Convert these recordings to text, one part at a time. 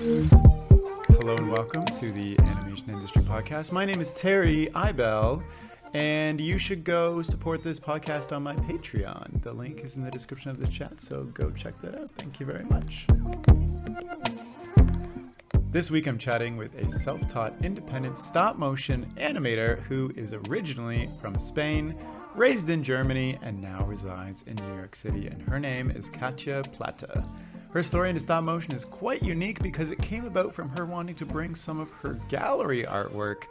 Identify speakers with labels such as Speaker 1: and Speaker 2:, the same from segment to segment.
Speaker 1: Hello and welcome to the Animation Industry Podcast. My name is Terry Ibele, and you should go support this podcast on my Patreon. The link is in the description of the chat, so go check that out. Thank you very much. This week I'm chatting with a self-taught independent stop-motion animator who is originally from Spain, raised in Germany, and now resides in New York City, and her name is Catya Plate. Her story into stop motion is quite unique because it came about from her wanting to bring some of her gallery artwork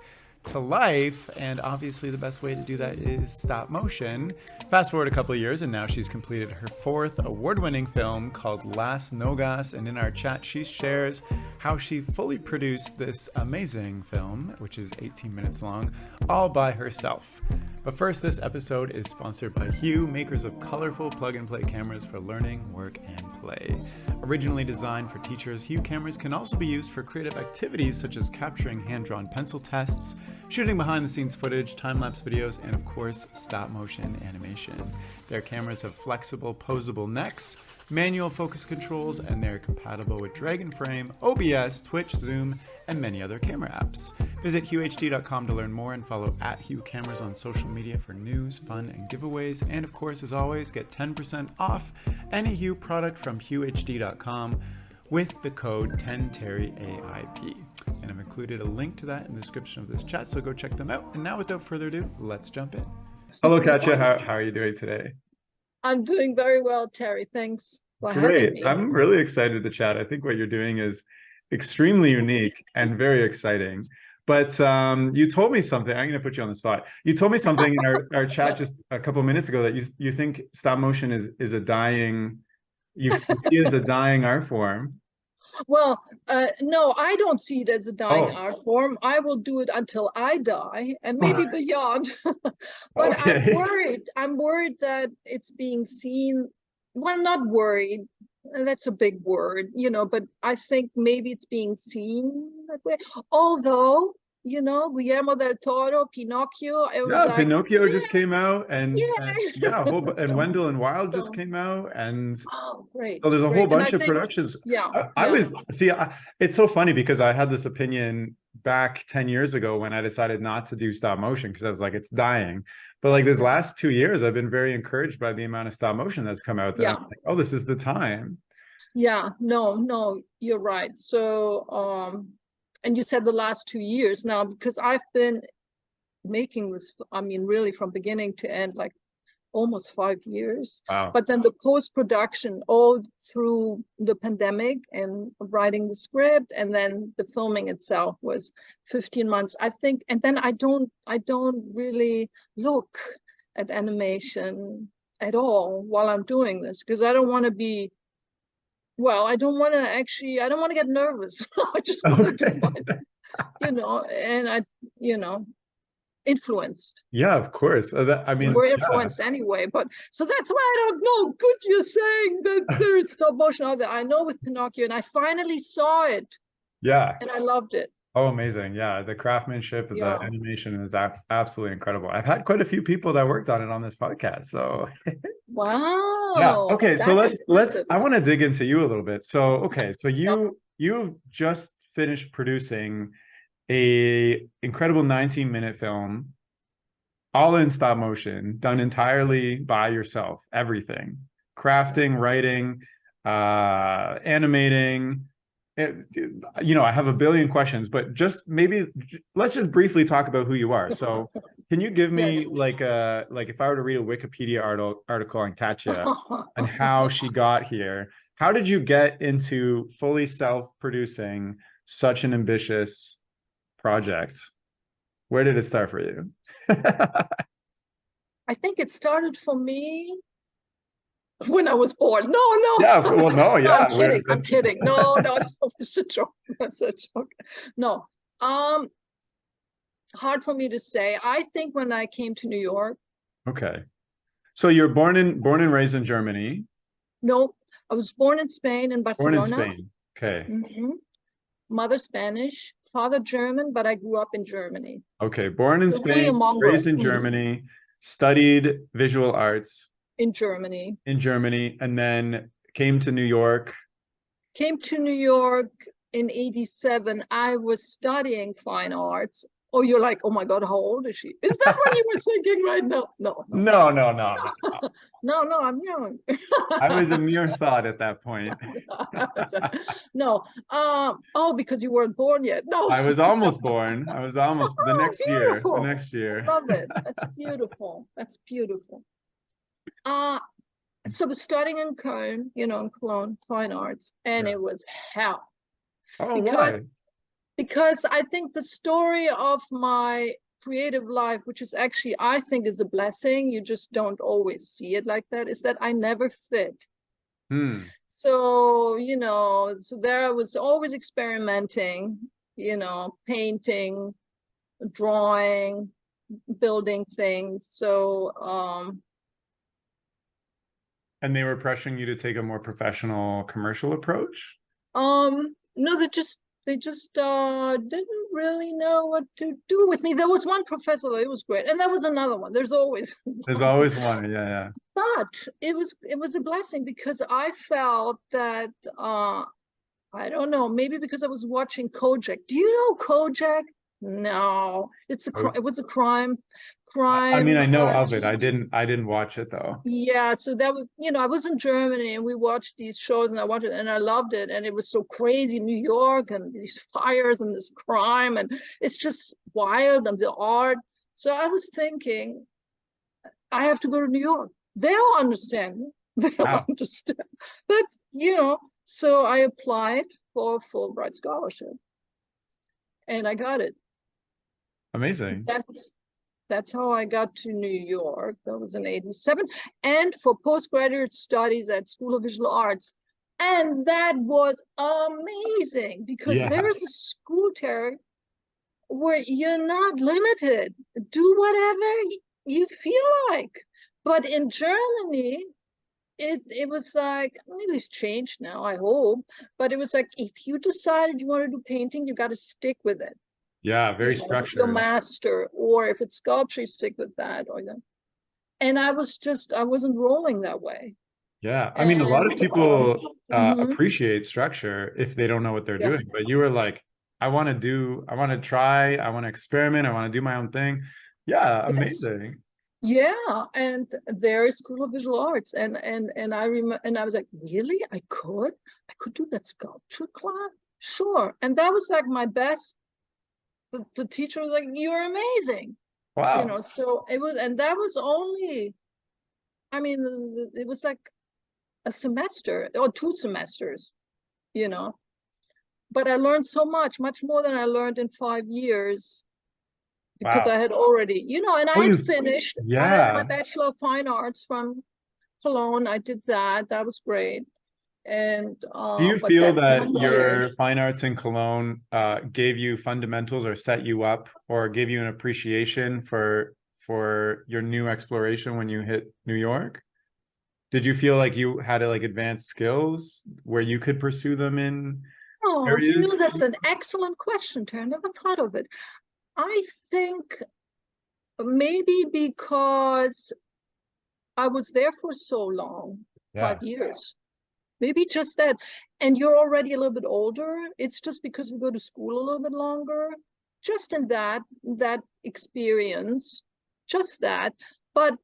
Speaker 1: to life, and obviously the best way to do that is stop motion. Fast forward a couple of years and now she's completed her fourth award-winning film called Las Nogas, and in our chat she shares how she fully produced this amazing film, which is 18 minutes long, all by herself. But first, this episode is sponsored by Hue, makers of colorful plug-and-play cameras for learning, work, and play. Originally designed for teachers, Hue cameras can also be used for creative activities such as capturing hand-drawn pencil tests, shooting behind-the-scenes footage, time-lapse videos, and of course, stop-motion animation. Their cameras have flexible, posable necks, manual focus controls, and they're compatible with Dragonframe, OBS, Twitch, Zoom, and many other camera apps. Visit huehd.com to learn more and follow @HueCameras on social media for news, fun, and giveaways. And of course, as always, get 10% off any Hue product from huehd.com with the code 10TerryAIP. And I've included a link to that in the description of this chat, so go check them out. And now, without further ado, let's jump in. Hello, Katya. How are you doing today?
Speaker 2: I'm doing very well, Terry. Thanks for having
Speaker 1: Great.
Speaker 2: me.
Speaker 1: I'm really excited to chat. I think what you're doing is extremely unique and very exciting. But you told me something. I'm going to put you on the spot. You told me something in our chat just a couple of minutes ago that you think stop motion is a dying, you see it as a dying art form.
Speaker 2: Well, no, I don't see it as a dying art form. I will do it until I die and maybe beyond. But
Speaker 1: Okay.
Speaker 2: I'm worried that it's being seen. Well, not worried. That's a big word, but I think maybe it's being seen that way. Although, Guillermo del Toro, Pinocchio, it was like,
Speaker 1: Pinocchio just came out, and
Speaker 2: yeah.
Speaker 1: and Wendell and Wild just came out, and
Speaker 2: Great.
Speaker 1: so there's a whole
Speaker 2: Great. And
Speaker 1: bunch
Speaker 2: I
Speaker 1: of
Speaker 2: think,
Speaker 1: productions.
Speaker 2: yeah.
Speaker 1: It's so funny because I had this opinion back 10 years ago when I decided not to do stop motion because I was like, it's dying. But like this last 2 years, I've been very encouraged by the amount of stop motion that's come out. That I'm like, oh, this is the time.
Speaker 2: Yeah, no, you're right. So, and you said the last 2 years now, because I've been making this, I mean, really from beginning to end, like almost 5 years.
Speaker 1: Wow.
Speaker 2: But then the post-production all through the pandemic and writing the script, and then the filming itself was 15 months, I think. And then I don't really look at animation at all while I'm doing this, because I don't want to be, well, I don't want to get nervous. I just want to do my, and influenced.
Speaker 1: Yeah, of course.
Speaker 2: We're influenced anyway, but so that's why I don't know. Good, you're saying that there's stop motion out there. I know with Pinocchio, and I finally saw it.
Speaker 1: Yeah.
Speaker 2: And I loved it.
Speaker 1: Oh, amazing. Yeah, the craftsmanship, the animation is absolutely incredible. I've had quite a few people that worked on it on this podcast, so
Speaker 2: wow.
Speaker 1: Yeah. Okay, so let's I want to dig into you a little bit. So, okay, so you've just finished producing a incredible 19-minate film, all in stop motion, done entirely by yourself, everything. Crafting, writing, animating. I have a billion questions, but just maybe let's just briefly talk about who you are. So can you give me like if I were to read a Wikipedia article on Catya and how she got here, how did you get into fully self-producing such an ambitious project? Where did it start for you?
Speaker 2: I think it started for me when I was born. No.
Speaker 1: Yeah, well, no, yeah.
Speaker 2: I'm kidding. No, it's a joke. That's a joke. No. Hard for me to say. I think when I came to New York.
Speaker 1: Okay. So you're born and raised in Germany?
Speaker 2: No, I was born in Spain, in Barcelona.
Speaker 1: Born in Spain. Okay.
Speaker 2: Mother Spanish, father German, but I grew up in Germany.
Speaker 1: Okay, born in Spain, raised in Germany, studied visual arts.
Speaker 2: In Germany.
Speaker 1: In Germany, and then came to New York.
Speaker 2: Came to New York in 87, I was studying fine arts. Oh, you're like, oh my God, how old is she? Is that what you were thinking right now? No, no,
Speaker 1: No, no, no, no.
Speaker 2: no, I'm young.
Speaker 1: I was a mere thought at that point.
Speaker 2: No, oh, because you weren't born yet. No.
Speaker 1: I was almost born. I was almost the
Speaker 2: Oh,
Speaker 1: next year. The
Speaker 2: beautiful.
Speaker 1: next year.
Speaker 2: Love it. That's beautiful. That's beautiful. So I was studying in Köln, you know, in Cologne, fine arts, and
Speaker 1: Yeah.
Speaker 2: it was hell.
Speaker 1: Oh, why?
Speaker 2: Because I think the story of my creative life, which is actually, I think, is a blessing, you just don't always see it like that, is that I never fit. So, you know, so there I was always experimenting, you know, painting, drawing, building things. So,
Speaker 1: And they were pressuring you to take a more professional commercial approach?
Speaker 2: no, they just didn't really know what to do with me. There was one professor though, it was great, and there was another one. There's always
Speaker 1: There's always one, yeah, yeah.
Speaker 2: But it was a blessing because I felt that I don't know, maybe because I was watching Kojak. Do you know Kojak? No, it was a crime
Speaker 1: I mean, I know of it.
Speaker 2: TV.
Speaker 1: I didn't watch it though.
Speaker 2: Yeah, so that was, you know, I was in Germany and we watched these shows and I watched it and I loved it. And it was so crazy, New York and these fires and this crime and it's just wild and the art. So I was thinking, I have to go to New York. They'll understand me. They'll
Speaker 1: Wow.
Speaker 2: understand. That's, you know, so I applied for a Fulbright scholarship and I got it.
Speaker 1: Amazing.
Speaker 2: That's how I got to New York. That was in 87. And for postgraduate studies at School of Visual Arts. And that was amazing because
Speaker 1: Yeah.
Speaker 2: there is a school, Terry, where you're not limited. Do whatever you feel like. But in Germany, it was like, maybe it's changed now, I hope. But it was like, if you decided you want to do painting, you got to stick with it.
Speaker 1: Yeah, very
Speaker 2: You know, with your
Speaker 1: structured.
Speaker 2: master, or if it's sculpture, you stick with that, or that. And I wasn't rolling that way.
Speaker 1: Yeah. I mean, a lot of
Speaker 2: And
Speaker 1: people
Speaker 2: mhm,
Speaker 1: appreciate structure if they don't know what they're
Speaker 2: yeah,
Speaker 1: doing. But you were like, I want to try, I want to experiment, I want to do my own thing. Yeah,
Speaker 2: yes,
Speaker 1: amazing.
Speaker 2: yeah. And there is School of Visual Arts, and I remember, and I was like, really, I could do that sculpture class, sure. And that was like my best. The teacher was like, you're amazing, you
Speaker 1: Wow.
Speaker 2: know. So it was, and that was only, I mean, it was like a semester or 2 semesters, you know. But I learned so much more than I learned in 5 years because
Speaker 1: Wow.
Speaker 2: I had already, you know, and I
Speaker 1: Oh,
Speaker 2: had finished. I had my
Speaker 1: yeah.
Speaker 2: Bachelor of Fine Arts from Cologne. I did that. That was great. And
Speaker 1: Do you
Speaker 2: but
Speaker 1: feel
Speaker 2: that
Speaker 1: that
Speaker 2: 1 year,
Speaker 1: your fine arts in Cologne gave you fundamentals or set you up or gave you an appreciation for your new exploration when you hit New York? Did you feel like you had like advanced skills where you could pursue them in
Speaker 2: oh, you know,
Speaker 1: areas?
Speaker 2: that's an excellent question, Tara. I never thought of it. I think maybe because I was there for so long,
Speaker 1: Yeah.
Speaker 2: 5 years. Maybe just that. And you're already a little bit older. It's just because we go to school a little bit longer. Just in that experience, just that. But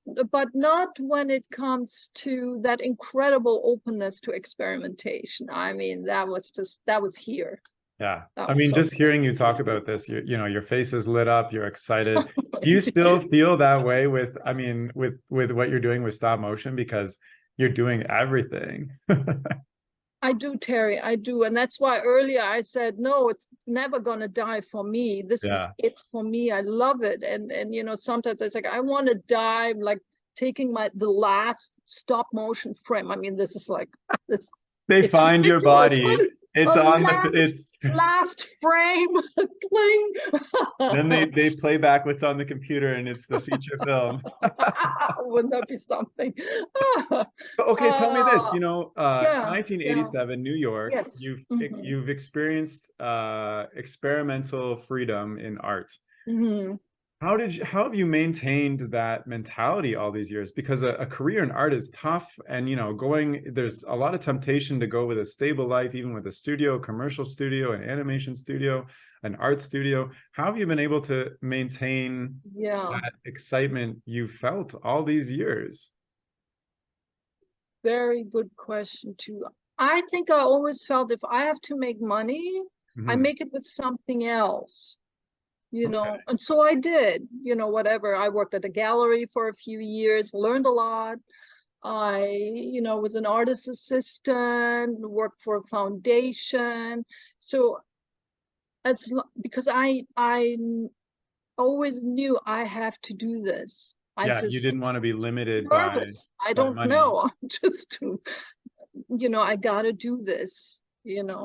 Speaker 2: not when it comes to that incredible openness to experimentation. I mean, that was here.
Speaker 1: Yeah.
Speaker 2: That
Speaker 1: I
Speaker 2: was
Speaker 1: mean,
Speaker 2: so
Speaker 1: just hearing you talk about this, you know, your face is lit up, you're excited. Do you
Speaker 2: great.
Speaker 1: still feel that way with, I mean, with what you're doing with stop motion because you're doing everything?
Speaker 2: I do, Terry. I do. And that's why earlier I said, no, it's never gonna die for me. This is
Speaker 1: Yeah.
Speaker 2: it for me. I love it. And you know, sometimes it's like I want to die, like taking the last stop motion frame. I mean, this is like
Speaker 1: They
Speaker 2: it's
Speaker 1: find your
Speaker 2: ridiculous, but
Speaker 1: body. It's
Speaker 2: a
Speaker 1: on the it's
Speaker 2: last frame cling.
Speaker 1: then they play back what's on the computer and it's the feature film.
Speaker 2: Wouldn't that be something?
Speaker 1: So, okay, tell me this,
Speaker 2: uh,
Speaker 1: you know,
Speaker 2: yeah, yeah,
Speaker 1: 1987, New York,
Speaker 2: yes. Hmm.
Speaker 1: you've experienced experimental freedom in art.
Speaker 2: Hmm.
Speaker 1: How have you maintained that mentality all these years? Because a career in art is tough, and there's a lot of temptation to go with a stable life, even with a studio, commercial studio, an animation studio, an art studio. How have you been able to maintain
Speaker 2: Yeah,
Speaker 1: that excitement you felt all these years?
Speaker 2: very good question too. I think I always felt if I have to make money, I
Speaker 1: Hmm.
Speaker 2: make it with something else,
Speaker 1: Okay.
Speaker 2: and so I did, whatever. I worked at a gallery for a few years, learned a lot. I, was an artist assistant, worked for a foundation. So because I always knew I have to do this. I
Speaker 1: Yeah, you
Speaker 2: just
Speaker 1: didn't want to be limited
Speaker 2: nervous. I
Speaker 1: by
Speaker 2: don't
Speaker 1: money.
Speaker 2: know. I'm just, I gotta do this,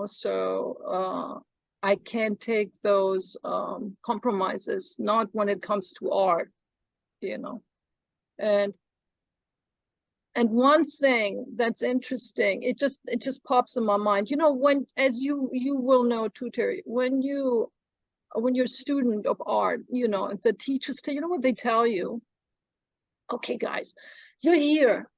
Speaker 2: so I can't take those compromises, not when it comes to art, you know. And and one thing that's interesting, it just pops in my mind, when, as you will know too, Terry, when you're a student of art, the teachers tell you know what they tell you. Okay, guys, you're here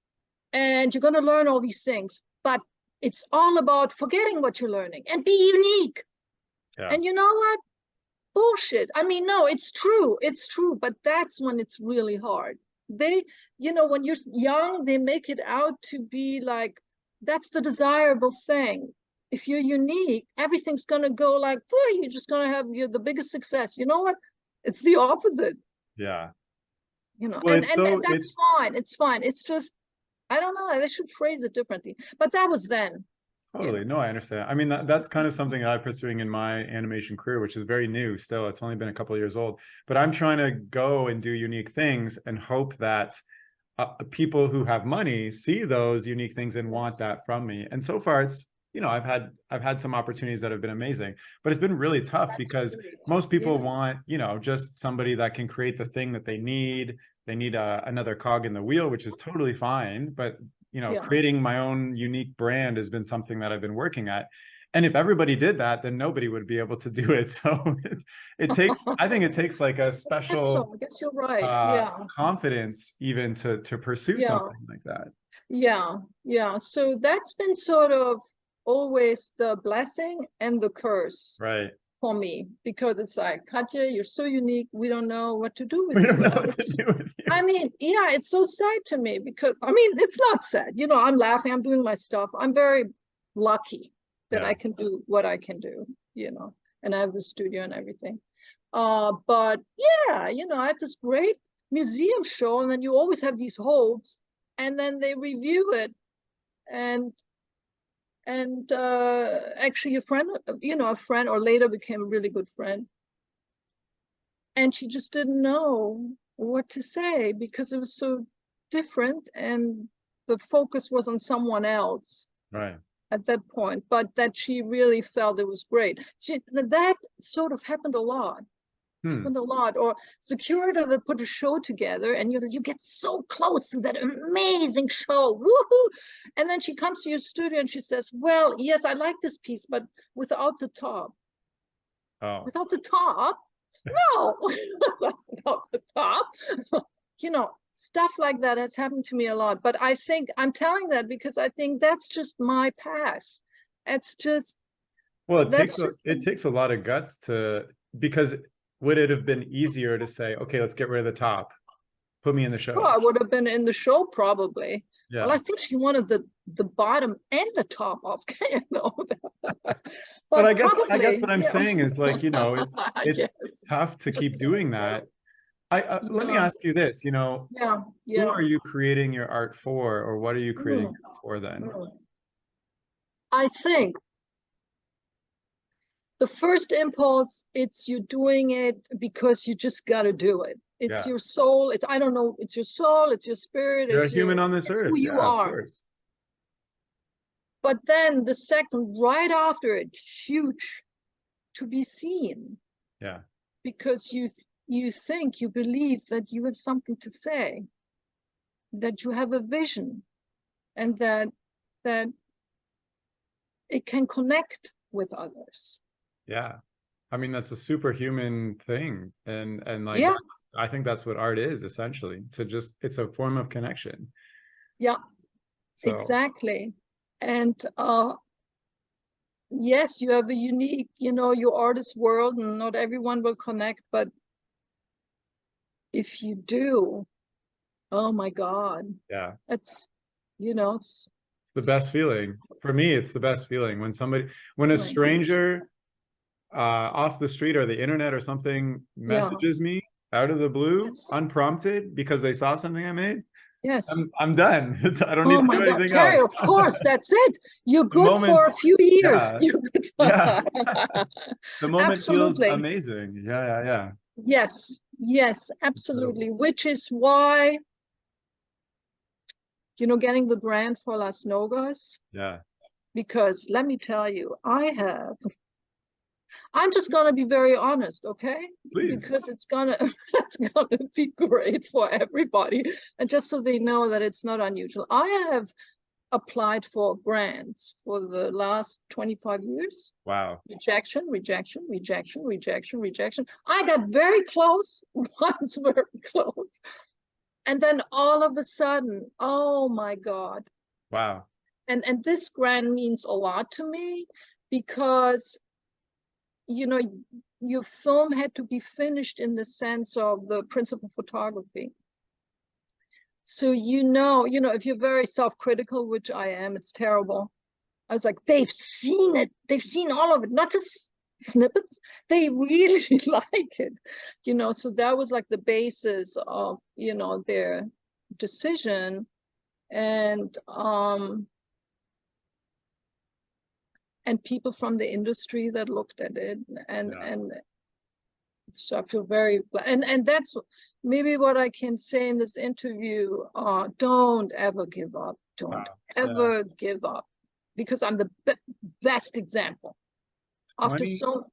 Speaker 2: and you're going to learn all these things, but it's all about forgetting what you're learning and be unique.
Speaker 1: Yeah.
Speaker 2: And you know what? Bullshit. I mean, no, it's true, but that's when it's really hard. They, when you're young, they make it out to be like that's the desirable thing. If you're unique, everything's gonna go like, boy, you're just gonna have you're the biggest success. You know what? It's the opposite,
Speaker 1: Yeah.
Speaker 2: you know,
Speaker 1: Well,
Speaker 2: and
Speaker 1: it's
Speaker 2: and,
Speaker 1: so
Speaker 2: and that's
Speaker 1: it's
Speaker 2: fine. It's fine. It's just I don't know. They should phrase it differently. But that was then, you
Speaker 1: Totally.
Speaker 2: know.
Speaker 1: No, I understand. I mean, that's kind of something that I'm pursuing in my animation career, which is very new still. It's only been a couple of years old, but I'm trying to go and do unique things and hope that people who have money see those unique things and want
Speaker 2: Yes,
Speaker 1: that from me. And so far, I've had some opportunities that have been amazing, but it's been really tough
Speaker 2: that's
Speaker 1: because
Speaker 2: great.
Speaker 1: most people
Speaker 2: Yeah.
Speaker 1: want, just somebody that can create the thing that they need. They need another cog in the wheel, which is totally fine. But
Speaker 2: Yeah.
Speaker 1: creating my own unique brand has been something that I've been working at. And if everybody did that, then nobody would be able to do it. So I think it takes like a
Speaker 2: Yes, so
Speaker 1: special
Speaker 2: I guess you're right. Yeah.
Speaker 1: confidence even to pursue
Speaker 2: Yeah.
Speaker 1: something like that.
Speaker 2: Yeah. Yeah. So that's been sort of always the blessing and the curse
Speaker 1: Right.
Speaker 2: for me because it's like, Katya, you're so unique. We don't know what to do with
Speaker 1: We don't
Speaker 2: you.
Speaker 1: know
Speaker 2: I
Speaker 1: what
Speaker 2: mean,
Speaker 1: to do with you.
Speaker 2: I mean, yeah, it's so sad to me because I mean, it's not sad. I'm laughing, I'm doing my stuff. I'm very lucky that
Speaker 1: Yeah.
Speaker 2: I can do what I can do, and I have the studio and everything. But yeah, I had this great museum show, and then you always have these hopes, and then they review it, and actually a friend, or later became a really good friend, and she just didn't know what to say because it was so different, and the focus was on someone else
Speaker 1: Right.
Speaker 2: at that point, but that she really felt it was great. That sort of happened a lot.
Speaker 1: Hmm.
Speaker 2: Or the curator that put a show together, and you get so close to that amazing show, woohoo! And then she comes to your studio and she says, well, yes, I like this piece, but without the top.
Speaker 1: Oh.
Speaker 2: Without the top? No. Without the top. Stuff like that has happened to me a lot, but I think I'm telling that because I think that's just my path. It's just
Speaker 1: Well,
Speaker 2: that's just
Speaker 1: it takes a lot of guts because would it have been easier to say, okay, let's get rid of the top, put me in the
Speaker 2: Well,
Speaker 1: show?
Speaker 2: I would have been in the show probably. Well,
Speaker 1: Yeah.
Speaker 2: I think she wanted the bottom and the top off,
Speaker 1: But
Speaker 2: but
Speaker 1: I guess
Speaker 2: probably,
Speaker 1: what I'm
Speaker 2: yeah.
Speaker 1: saying is like, it's
Speaker 2: Yes.
Speaker 1: tough to
Speaker 2: Just
Speaker 1: keep doing that. Let me
Speaker 2: yeah,
Speaker 1: ask you this,
Speaker 2: yeah,
Speaker 1: who
Speaker 2: yeah.
Speaker 1: are you creating your art for, or what are you creating
Speaker 2: Mm,
Speaker 1: it for then?
Speaker 2: mm. I think the first impulse, it's you doing it because you just got to do it. It's
Speaker 1: Yeah.
Speaker 2: your soul. It's I don't know. It's your soul. It's your spirit.
Speaker 1: You're a human on this
Speaker 2: It's who
Speaker 1: earth.
Speaker 2: you
Speaker 1: Yeah, of
Speaker 2: are.
Speaker 1: course.
Speaker 2: But then the second, right after it, huge, to be seen,
Speaker 1: Yeah.
Speaker 2: because you think, you believe that you have something to say, that you have a vision, and that it can connect with others.
Speaker 1: Yeah. I mean, that's a superhuman thing. And like
Speaker 2: Yeah,
Speaker 1: I think that's what art is essentially. To just it's a form of connection.
Speaker 2: yeah,
Speaker 1: So
Speaker 2: exactly. And yes, you have a unique, your artist world, and not everyone will connect, but if you do, oh my God,
Speaker 1: yeah,
Speaker 2: it's, it's
Speaker 1: it's the best feeling. For me, it's the best feeling when a
Speaker 2: like,
Speaker 1: stranger off the street or the internet or something
Speaker 2: yeah,
Speaker 1: messages me out of the blue,
Speaker 2: yes,
Speaker 1: unprompted, because they saw something I made,
Speaker 2: yes.
Speaker 1: I'm done. I don't need
Speaker 2: Oh
Speaker 1: to
Speaker 2: my
Speaker 1: do
Speaker 2: God,
Speaker 1: anything
Speaker 2: Terry,
Speaker 1: else.
Speaker 2: of course, that's it. You're
Speaker 1: The
Speaker 2: good
Speaker 1: moment,
Speaker 2: for a few years.
Speaker 1: yeah,
Speaker 2: You're good
Speaker 1: yeah.
Speaker 2: for
Speaker 1: The moment feels
Speaker 2: absolutely.
Speaker 1: amazing. Yeah, yeah,
Speaker 2: Yes, yes,
Speaker 1: incredible.
Speaker 2: absolutely. Which is why, getting the grant for Las Nogas,
Speaker 1: Yeah,
Speaker 2: because let me tell you, I'm just gonna be very honest, okay?
Speaker 1: please.
Speaker 2: Because it's gonna it's gonna be great for everybody. And just so they know that it's not unusual. I have applied for grants for the last 25 years.
Speaker 1: Wow.
Speaker 2: Rejection, rejection, rejection, rejection, rejection. I got very close, once very close. And then all of a sudden, oh my God.
Speaker 1: Wow.
Speaker 2: And this grant means a lot to me because you know, your film had to be finished in the sense of the principal photography. So if you're very self-critical, which I am, it's terrible. I was like, they've seen it, they've seen all of it, not just snippets. They really like it, so that was like the basis of, their decision. And people from the industry that looked at it, and
Speaker 1: Yeah.
Speaker 2: and so I feel very, and that's maybe what I can say in this interview. Don't ever give up. Don't
Speaker 1: Wow. Yeah.
Speaker 2: ever give up, because I'm the best example. After
Speaker 1: 20,
Speaker 2: so,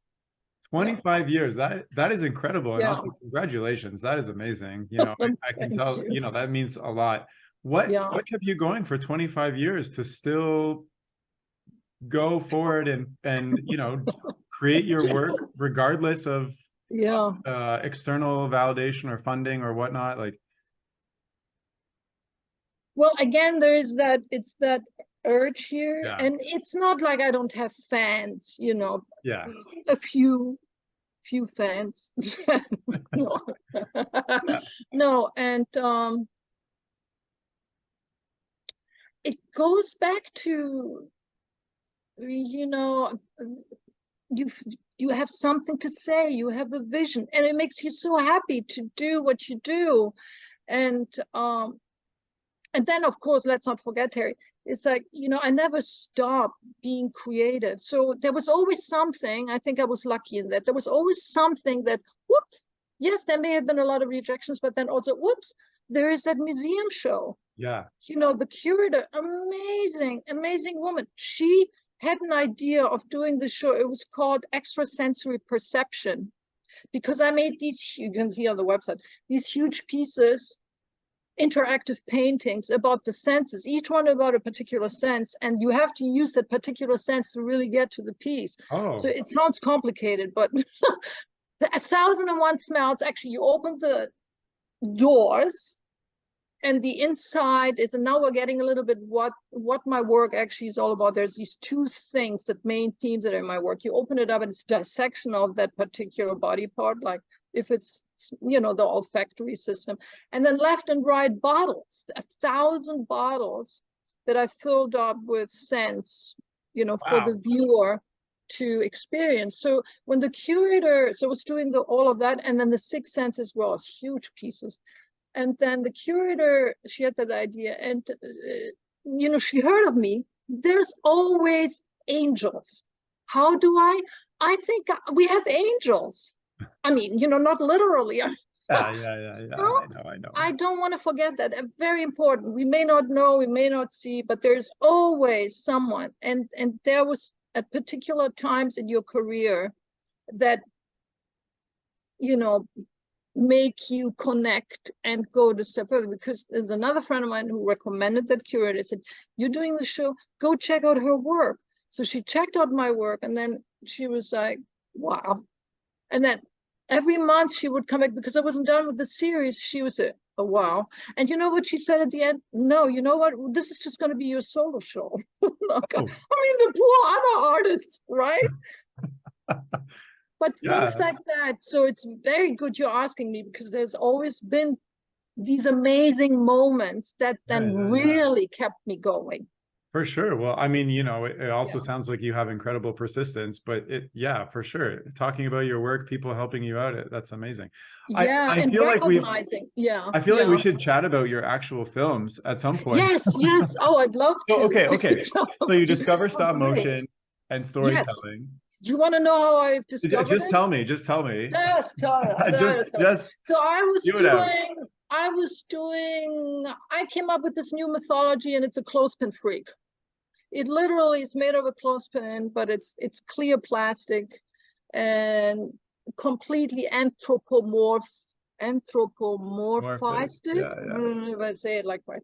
Speaker 2: yeah,
Speaker 1: 25 years. That is incredible. And
Speaker 2: yeah.
Speaker 1: also congratulations. That is amazing. I can
Speaker 2: Thank
Speaker 1: tell,
Speaker 2: you.
Speaker 1: that means a lot. What
Speaker 2: Yeah,
Speaker 1: what kept you going for 25 years to still go forward and create your work regardless of
Speaker 2: yeah.
Speaker 1: external validation or funding or whatnot? Like,
Speaker 2: Well, again, there's that. It's that urge here,
Speaker 1: yeah,
Speaker 2: and it's not like I don't have fans.
Speaker 1: yeah,
Speaker 2: A few fans. No,
Speaker 1: yeah,
Speaker 2: no, and it goes back to, you know you you have something to say, you have a vision, and it makes you so happy to do what you do. And um and then, of course, let's not forget, Terry, it's like, I never stopped being creative. So there was always something. I think I was lucky in that there was always something that, whoops, yes, there may have been a lot of rejections, but then also, whoops, there is that museum show.
Speaker 1: yeah.
Speaker 2: The curator, amazing, amazing woman. She had an idea of doing the show. It was called Extrasensory Perception, because I made these, you can see on the website, these huge pieces, interactive paintings about the senses, each one about a particular sense, and you have to use that particular sense to really get to the piece. So
Speaker 1: Oh,
Speaker 2: it sounds complicated, but 1,001 smells. Actually, you open the doors and the inside is, and now we're getting a little bit what my work actually is all about. There's these two things, that main themes that are in my work. You open it up and it's dissection of that particular body part, like if it's the olfactory system, and then left and right bottles, 1,000 bottles that I filled up with scents, for the
Speaker 1: wow.
Speaker 2: viewer to experience. So when the curator was doing all of that, and then the six senses were all huge pieces. And then the curator, she had that idea, and she heard of me. There's always angels. How do I think we have angels. I mean, not literally.
Speaker 1: Yeah, yeah, yeah, yeah.
Speaker 2: No,
Speaker 1: I know.
Speaker 2: I don't want to forget that. Very important. We may not know, we may not see, but there's always someone. And there was at particular times in your career that, you know, make you connect and go to step further. Because there's another friend of mine who recommended that curator, said, you're doing the show, go check out her work. So she checked out my work, and then she was like, wow, And then every month she would come back because I wasn't done with the series. She would say, oh, wow. And you know what she said at the end? No, you know what? This is just going to be your solo show. I
Speaker 1: Oh.
Speaker 2: mean, the poor other artists, right? But
Speaker 1: Yeah,
Speaker 2: things like that. So it's very good you're asking me, because there's always been these amazing moments that then really kept me going.
Speaker 1: for sure. Well, I mean, you know, it also
Speaker 2: Yeah.
Speaker 1: sounds like you have incredible persistence, but yeah, for sure. Talking about your work, people helping you out, that's amazing.
Speaker 2: Yeah,
Speaker 1: I
Speaker 2: and
Speaker 1: feel like
Speaker 2: recognizing. Yeah,
Speaker 1: I feel like we
Speaker 2: yeah.
Speaker 1: should chat about your actual films at some point.
Speaker 2: Yes, yes. Oh, I'd love
Speaker 1: So,
Speaker 2: to.
Speaker 1: okay. So you discover
Speaker 2: Oh,
Speaker 1: stop
Speaker 2: great.
Speaker 1: motion and
Speaker 2: Yes.
Speaker 1: storytelling.
Speaker 2: Do you want to know how I've discovered
Speaker 1: Just
Speaker 2: it?
Speaker 1: tell me, just tell me.
Speaker 2: Just tell you.
Speaker 1: Just
Speaker 2: So
Speaker 1: spew it out.
Speaker 2: I came up with this new mythology, and it's a clothespin freak. It literally is made of a clothespin, but it's clear plastic and completely anthropomorphized.
Speaker 1: Morphic. Yeah, yeah.
Speaker 2: If I say it like that.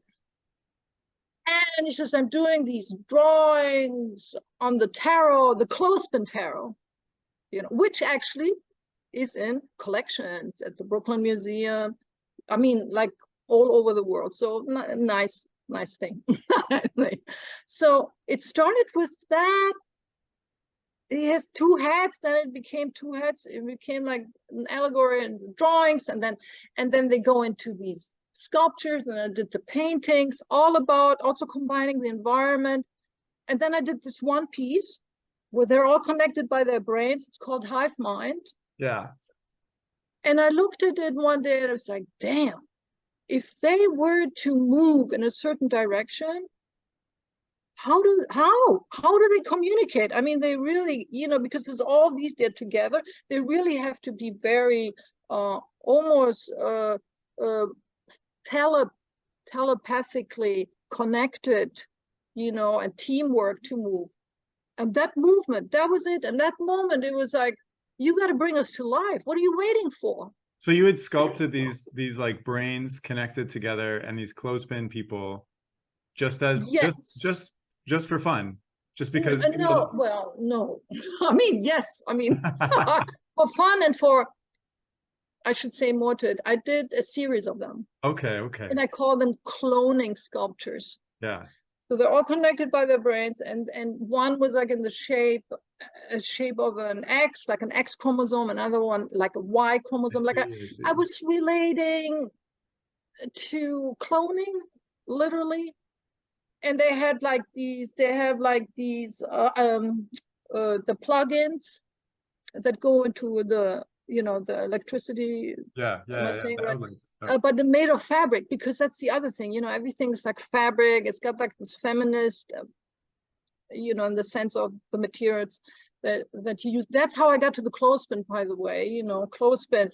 Speaker 2: And it's just, I'm doing these drawings on the tarot, the clothespin tarot, which actually is in collections at the Brooklyn Museum. I mean, like all over the world. So nice thing. So it started with that. It has two heads, then it became two heads. It became like an allegory and drawings, and then they go into these sculptures, and I did the paintings, all about also combining the environment. And then I did this one piece where they're all connected by their brains. It's called Hive Mind.
Speaker 1: Yeah.
Speaker 2: And I looked at it one day and I was like, damn, if they were to move in a certain direction, how do they communicate? I mean, they really, because there's all these, they're together, they really have to be very almost telepathically connected, and teamwork to move. And that movement, that was it. And that moment, it was like, you got to bring us to life. What are you waiting for?
Speaker 1: So you had sculpted these like brains connected together, and these clothespin people, just as
Speaker 2: Yes.
Speaker 1: just for fun, just because.
Speaker 2: No, well, no. I mean, yes. I mean, for fun and for, I should say more to it. I did a series of them.
Speaker 1: Okay.
Speaker 2: And I call them cloning sculptures.
Speaker 1: Yeah.
Speaker 2: So they're all connected by their brains, and one was like in the shape of an X, like an X chromosome, another one like a Y chromosome.
Speaker 1: I see.
Speaker 2: I was relating to cloning, literally. And they have like these the plugins that go into the the electricity.
Speaker 1: Yeah.
Speaker 2: But they're made of fabric, because that's the other thing, everything's like fabric. It's got like this feminist in the sense of the materials that you use. That's how I got to the clothespin, by the way. Clothespin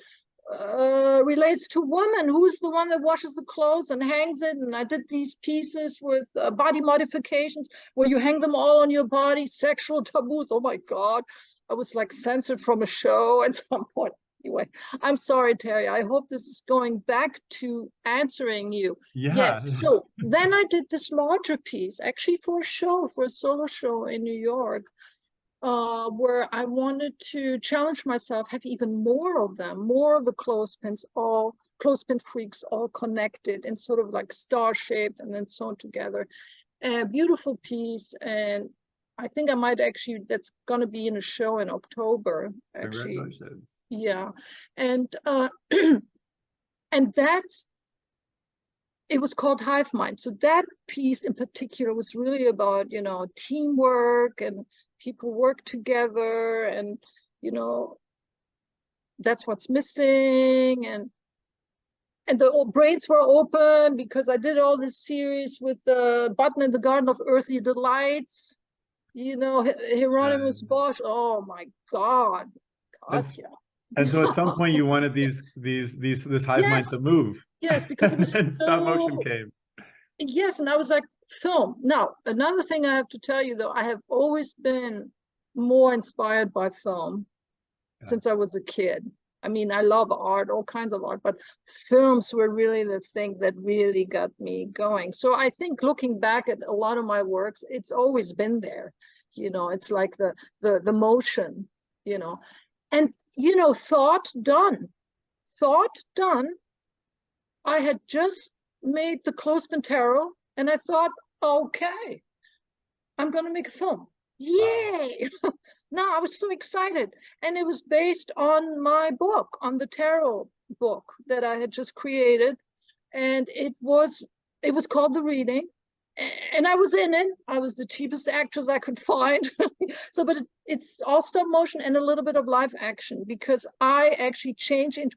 Speaker 2: relates to woman, who's the one that washes the clothes and hangs it. And I did these pieces with body modifications where you hang them all on your body, sexual taboos. Oh my God, I was like censored from a show at some point. Anyway, I'm sorry, Terry. I hope this is going back to answering you.
Speaker 1: Yeah.
Speaker 2: Yes. So then I did this larger piece, actually for a solo show in New York, where I wanted to challenge myself, have even more of them, more of the clothespin freaks, all connected and sort of like star-shaped and then sewn together. A beautiful piece, and I think I might actually, that's going to be in a show in October, actually.
Speaker 1: Congratulations.
Speaker 2: Yeah. And and it was called Hive Mind. So that piece in particular was really about, teamwork, and people work together, and, that's what's missing. And the brains were open because I did all this series with the Button in the Garden of Earthly Delights. Hieronymus Bosch. Oh my God, Katya.
Speaker 1: And so at some point you wanted this hive mind to move.
Speaker 2: Yes, because it was
Speaker 1: and stop motion came.
Speaker 2: Yes, and I was like, film. Now, another thing I have to tell you, though, I have always been more inspired by film since I was a kid. I mean, I love art, all kinds of art, but films were really the thing that really got me going. So I think looking back at a lot of my works, it's always been there. It's like the motion, and you know, thought done. Thought done. I had just made the Clothespin Tarot, and I thought, okay, I'm going to make a film. Yay! No, I was so excited. And it was based on my book, on the tarot book that I had just created. And it was called The Reading. And I was in it. I was the cheapest actress I could find. So, but it's all stop motion and a little bit of live action, because I actually changed into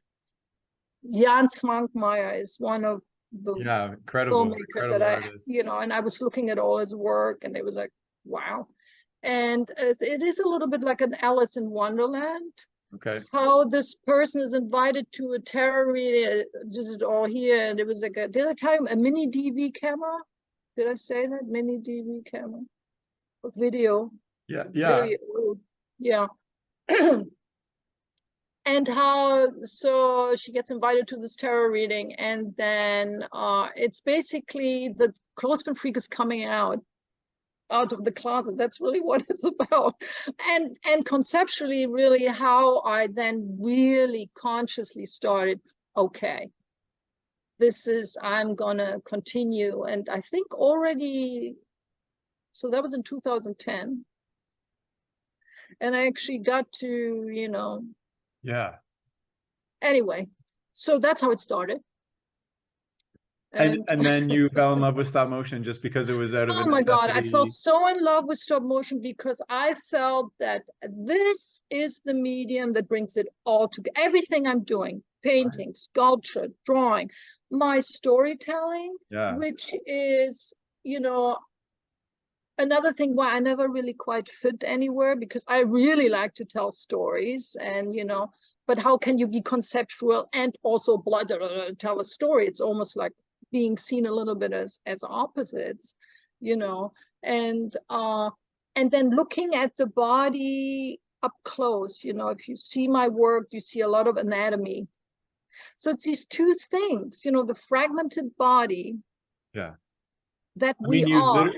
Speaker 2: Jan Svankmajer is one of the
Speaker 1: incredible
Speaker 2: filmmakers that
Speaker 1: artist.
Speaker 2: you know, and I was looking at all his work, and it was like, wow. And it is a little bit like an Alice in Wonderland.
Speaker 1: Okay.
Speaker 2: How this person is invited to a tarot reading, did it all here, and it was like did I tell him a mini DV camera? Did I say that? Mini DV camera, video.
Speaker 1: Yeah.
Speaker 2: Very old. Yeah. And how, so she gets invited to this tarot reading, and then it's basically the Clothespin Freak is coming out of the closet. That's really what it's about. And conceptually, really how I then really consciously started, okay, this is, I'm gonna continue. And I think already, so that was in 2010. And I actually got to, you know, anyway, so that's how it started.
Speaker 1: And then you fell in love with stop motion just because it was out of a necessity.
Speaker 2: Oh my God, I fell so in love with stop motion because I felt that this is the medium that brings it all together. Everything I'm doing, painting, sculpture, drawing, my storytelling, which is, you know, another thing why I never really quite fit anywhere, because I really like to tell stories, and, you know, but how can you be conceptual and also tell a story? It's almost like being seen a little bit as opposites, you know. And then looking at the body up close, you know, if you see my work, you see a lot of anatomy. So it's these two things, you know, the fragmented body.
Speaker 1: Yeah.
Speaker 2: That we are.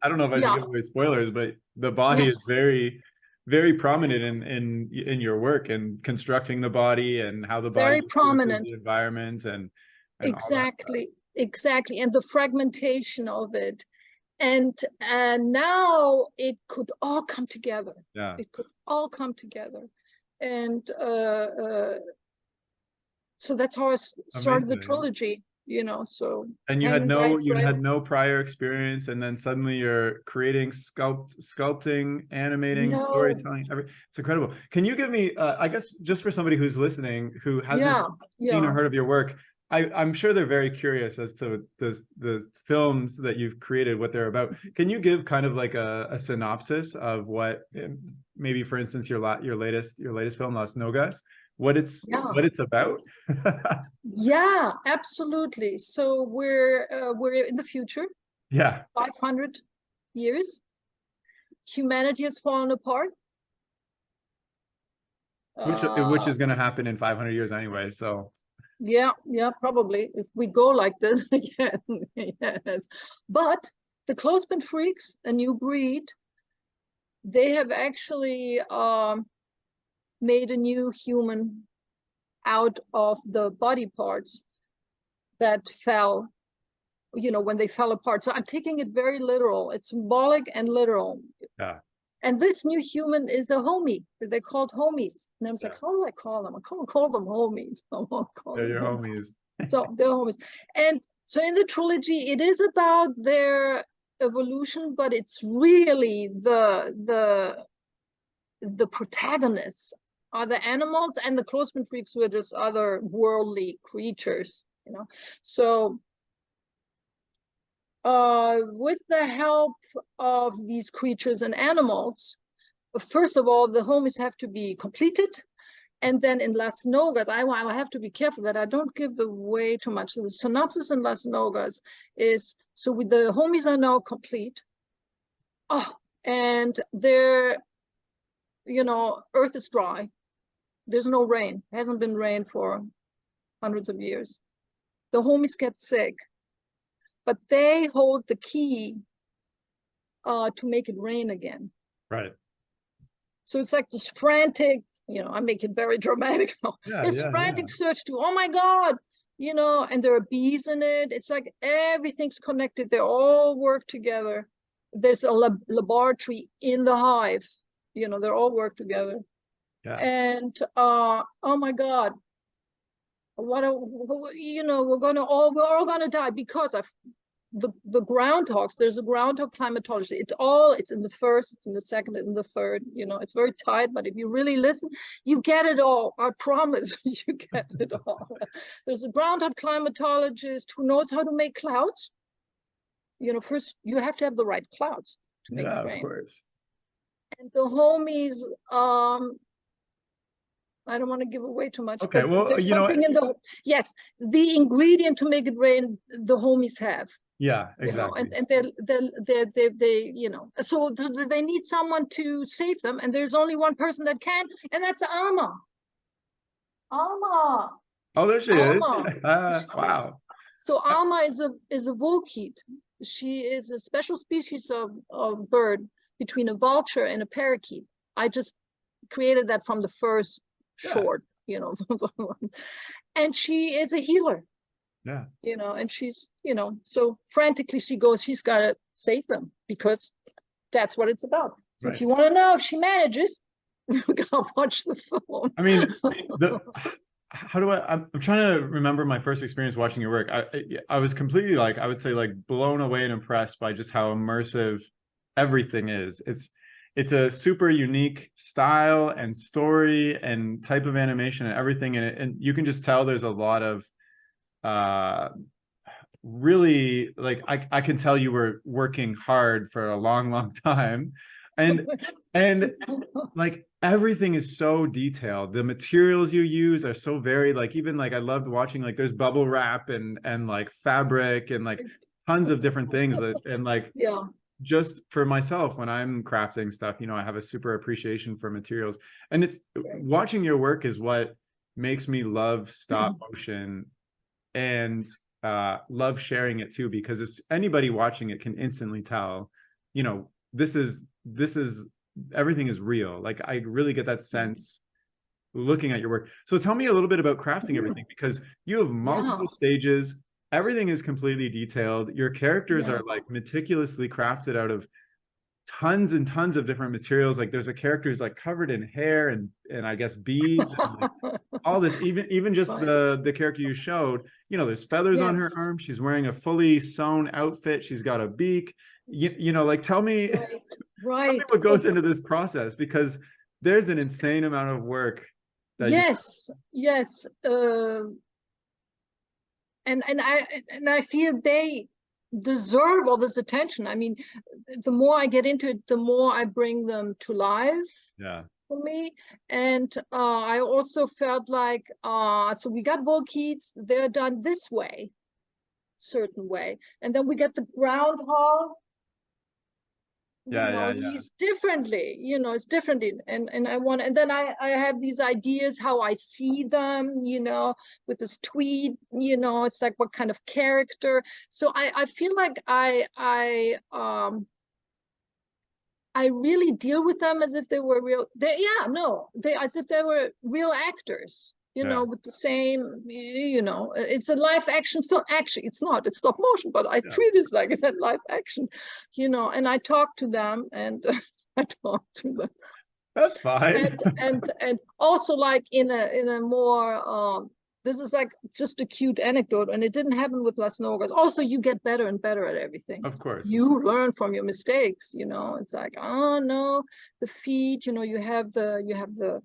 Speaker 1: I don't know if I should give away spoilers, but the body is very, very prominent in your work, and constructing the body and how the body
Speaker 2: very prominent
Speaker 1: the environments and
Speaker 2: exactly, and the fragmentation of it. And now it could all come together. It could all come together. And so that's how I started the trilogy, you know. So,
Speaker 1: and you had no prior experience, and then suddenly you're creating, sculpting, animating, storytelling. It's incredible. Can you give me I guess just for somebody who's listening who hasn't seen or heard of your work, I'm sure they're very curious as to the films that you've created, what they're about. Can you give kind of like a synopsis of what, maybe for instance your latest film, Las Nogas, what it's about?
Speaker 2: Yeah, absolutely. So we're in the future. 500 years. Humanity has fallen apart.
Speaker 1: Which is going to happen in 500 years anyway, so.
Speaker 2: Yeah, probably, if we go like this again. Yes. But the Clothespin Freaks, a new breed, they have actually made a new human out of the body parts that fell, you know, when they fell apart. So I'm taking it very literal. It's symbolic and literal. And this new human is a homie. They're called homies. And I was like, how do I call them? I can't call them homies.
Speaker 1: They're your homies.
Speaker 2: So they're homies. And so in the trilogy, it is about their evolution, but it's really the protagonists are the animals, and the Clothespin Freaks were just other worldly creatures, you know. So with the help of these creatures and animals, first of all, the homies have to be completed. And then in Las Nogas, I have to be careful that I don't give away too much. So the synopsis in Las Nogas is, so with the homies are now complete. And they're, you know, earth is dry. There's no rain. It hasn't been rain for hundreds of years. The homies get sick, but they hold the key to make it rain again.
Speaker 1: Right.
Speaker 2: So it's like this frantic I make it very dramatic now.
Speaker 1: Yeah,
Speaker 2: It's
Speaker 1: yeah, yeah.
Speaker 2: frantic search to, oh my God, and there are bees in it. It's like everything's connected. They all work together. There's a laboratory in the hive. They all work together.
Speaker 1: Yeah.
Speaker 2: And oh my God, we're all gonna die because of the groundhogs. There's a groundhog climatology. It's in the first, it's in the second, and the third. It's very tight, but if you really listen, you get it all. I promise, you get it all. There's a groundhog climatologist who knows how to make clouds. First you have to have the right clouds to make
Speaker 1: Yeah, of
Speaker 2: rain.
Speaker 1: course.
Speaker 2: And the homies, I don't want to give away too much,
Speaker 1: Okay,
Speaker 2: but
Speaker 1: well,
Speaker 2: there's something in yes, the ingredient to make it rain, the homies have.
Speaker 1: Yeah, exactly.
Speaker 2: And so they need someone to save them, and there's only one person that can, and that's Alma. Alma.
Speaker 1: Oh, there she
Speaker 2: Alma.
Speaker 1: is. Wow.
Speaker 2: So Alma is a volkeet. She is a special species of bird between a vulture and a parakeet. I just created that from the first short, and she is a healer.
Speaker 1: Yeah.
Speaker 2: And she's, so frantically she's got to save them because that's what it's about. So
Speaker 1: Right.
Speaker 2: if you want to know if she manages, you gotta watch the film.
Speaker 1: I mean, I'm trying to remember my first experience watching your work. I was completely I would say blown away and impressed by just how immersive everything is. It's a super unique style and story and type of animation and everything in it. And you can just tell there's a lot of really I can tell you were working hard for a long time, and everything is so detailed. The materials you use are so varied. Even I loved watching there's bubble wrap and fabric and tons of different things and
Speaker 2: yeah.
Speaker 1: Just for myself, when I'm crafting stuff, I have a super appreciation for materials, and it's watching your work is what makes me love stop motion and love sharing it too, because it's anybody watching it can instantly tell, this is everything is real. I really get that sense looking at your work. So tell me a little bit about crafting everything, because you have multiple stages. Everything is completely detailed. Your characters are meticulously crafted out of tons and tons of different materials. There's a character who's covered in hair and I guess beads and all this. Even just the character you showed, there's feathers on her arm. She's wearing a fully sewn outfit. She's got a beak. Tell me, tell me what goes into this process, because there's an insane amount of work.
Speaker 2: Yes. And I feel they deserve all this attention. I mean, the more I get into it, the more I bring them to life.
Speaker 1: Yeah.
Speaker 2: For me. And I also felt so we got volkeets, they're done this way, certain way, and then we get the groundhog. He's differently, it's differently, and then I have these ideas how I see them, with this tweed, it's what kind of character. So I feel like I really deal with them as if they were real. As if they were real actors, with the same, it's a live action film. Actually, it's not, it's stop motion, but I treat it like it's a live action, and I talk to them and I talk to them.
Speaker 1: That's fine.
Speaker 2: And also in a more, this is just a cute anecdote, and it didn't happen with Las Nogas. Also, you get better and better at everything.
Speaker 1: Of course.
Speaker 2: You learn from your mistakes, it's oh no, the feet, you have the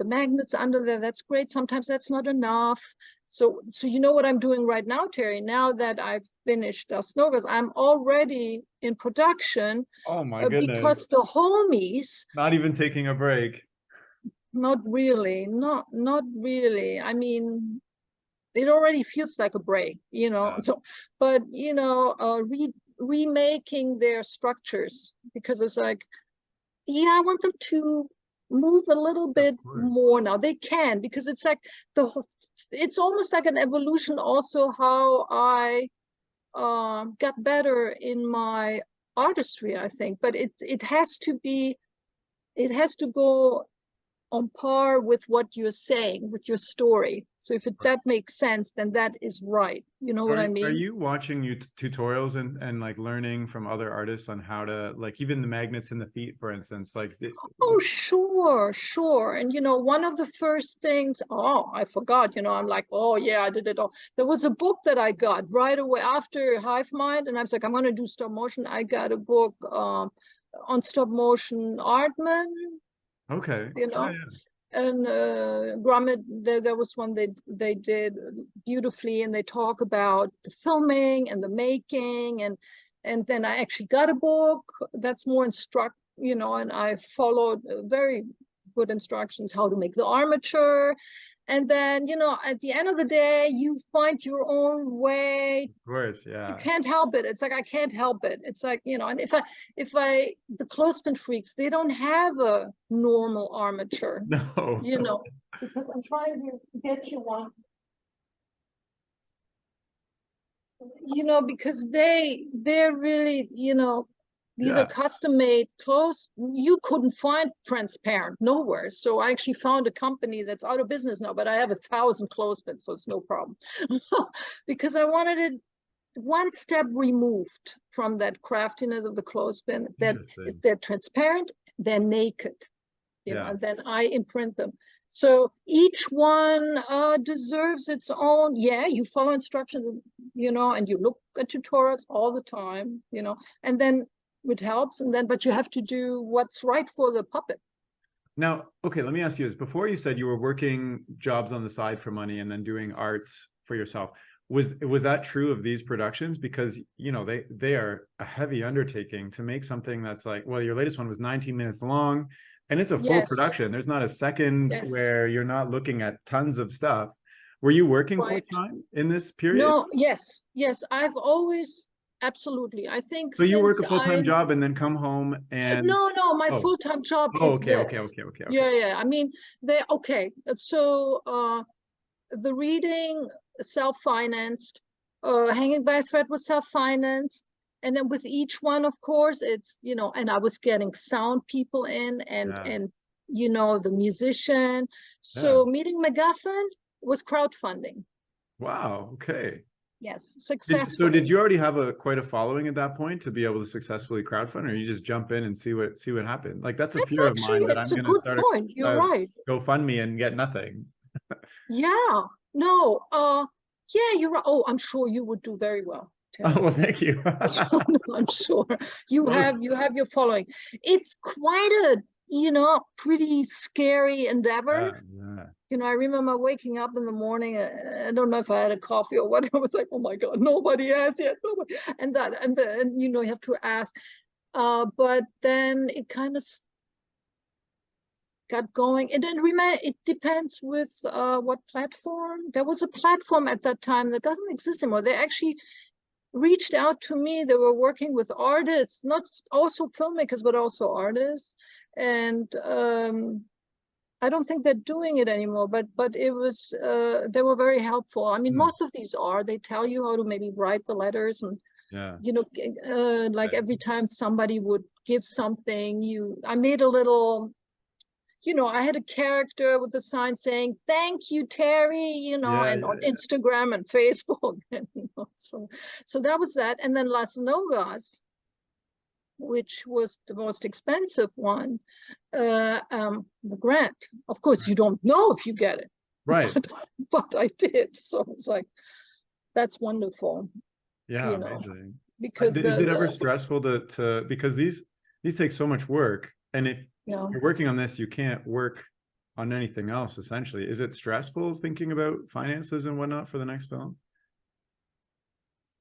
Speaker 2: magnets under there. That's great. Sometimes that's not enough. So what I'm doing right now, Terry, now that I've finished Las Nogas, I'm already in production.
Speaker 1: Oh my goodness.
Speaker 2: Because the homies.
Speaker 1: Not even taking a break.
Speaker 2: Not really, not really. I mean, it already feels like a break, So, but remaking their structures, because it's I want them to move a little bit more now. They can, because it's it's almost like an evolution. Also, how I got better in my artistry, I think. But it has to go on par with what you're saying, with your story. So if that makes sense, then that is right. You know what I mean?
Speaker 1: Are you watching tutorials and like learning from other artists on how to, like, even the magnets in the feet, for instance, like
Speaker 2: Oh, sure, sure. And one of the first things, oh, I forgot, I'm like, oh yeah, I did it all. There was a book that I got right away after Hive Mind, and I was like, I'm gonna do stop motion. I got a book on stop motion Artman.
Speaker 1: Okay. Yeah.
Speaker 2: And Gromit, there was one they did beautifully, and they talk about the filming and the making, and then I actually got a book that's more and I followed very good instructions how to make the armature. And then, at the end of the day, you find your own way.
Speaker 1: Of course, yeah.
Speaker 2: You can't help it. It's like, I can't help it. It's like, and the Clothespin Freaks, they don't have a normal armature.
Speaker 1: No.
Speaker 2: Because I'm trying to get you one. Because they're really, these are custom made clothes. You couldn't find transparent nowhere. So I actually found a company that's out of business now, but I have 1,000 clothespins, so it's no problem. Because I wanted it one step removed from that craftiness of the clothespin. That they're transparent, they're naked, and then I imprint them. So each one deserves its own. Yeah, you follow instructions, and you look at tutorials all the time, and then it helps. And then, but you have to do what's right for the puppet.
Speaker 1: Now, okay, let me ask you this. Before, you said you were working jobs on the side for money and then doing arts for yourself. Was that true of these productions? Because they are a heavy undertaking to make something that's like, well, your latest one was 19 minutes long, and it's a full production. There's not a second where you're not looking at tons of stuff. Were you working full time in this period?
Speaker 2: No, yes, I've always, absolutely. I think
Speaker 1: so. You work a full-time job and then come home and
Speaker 2: no, my full-time job is
Speaker 1: okay.
Speaker 2: Yeah. I mean, so the reading self-financed, Hanging by a Thread was self-financed, and then with each one, of course, it's and I was getting sound people in and the musician. So Meeting MacGuffin was crowdfunding.
Speaker 1: Wow. Okay.
Speaker 2: Yes, successful.
Speaker 1: So did you already have quite a following at that point to be able to successfully crowdfund, or you just jump in and see what happened? Like, that's a fear of mine, that I'm going to start
Speaker 2: You're right.
Speaker 1: GoFundMe and get nothing.
Speaker 2: Yeah. No. Yeah, you're right. Oh, I'm sure you would do very well.
Speaker 1: Oh, well, thank you.
Speaker 2: I'm sure you have your following. It's quite a pretty scary endeavor. I remember waking up in the morning. I don't know if I had a coffee or what. I was like, oh my God, nobody has yet. Nobody. And you have to ask. But then it kind of got going. And then it depends with what platform. There was a platform at that time that doesn't exist anymore. They actually reached out to me. They were working with artists, not also filmmakers, but also artists. And I don't think they're doing it anymore, but it was they were very helpful. I mean, most of these they tell you how to maybe write the letters, and like every time somebody would give something, I made a little, I had a character with a sign saying, "Thank you, Terry," and on Instagram and Facebook. And, so that was that. And then Las Nogas, which was the most expensive one, the grant. Of course, you don't know if you get it.
Speaker 1: Right.
Speaker 2: But I did. So it's like, that's wonderful.
Speaker 1: Yeah, amazing.
Speaker 2: Because
Speaker 1: is it ever stressful to because these take so much work, and if you're working on this, you can't work on anything else, essentially. Is it stressful thinking about finances and whatnot for the next film?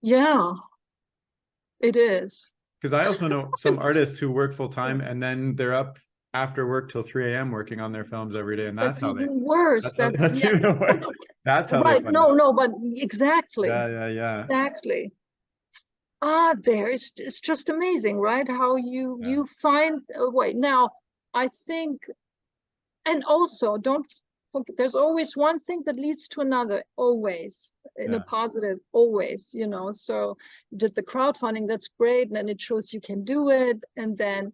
Speaker 2: Yeah, it is.
Speaker 1: Because I also know some artists who work full time and then they're up after work till 3 a.m. working on their films every day, and that's how
Speaker 2: even worse.
Speaker 1: That's even worse. That's how
Speaker 2: right.
Speaker 1: They
Speaker 2: no, but exactly.
Speaker 1: Yeah.
Speaker 2: Exactly. It's just amazing, right? How you find a way. Now, I think, and also don't forget, there's always one thing that leads to another, always, in a positive, always, so you did the crowdfunding, that's great, and then it shows you can do it, and then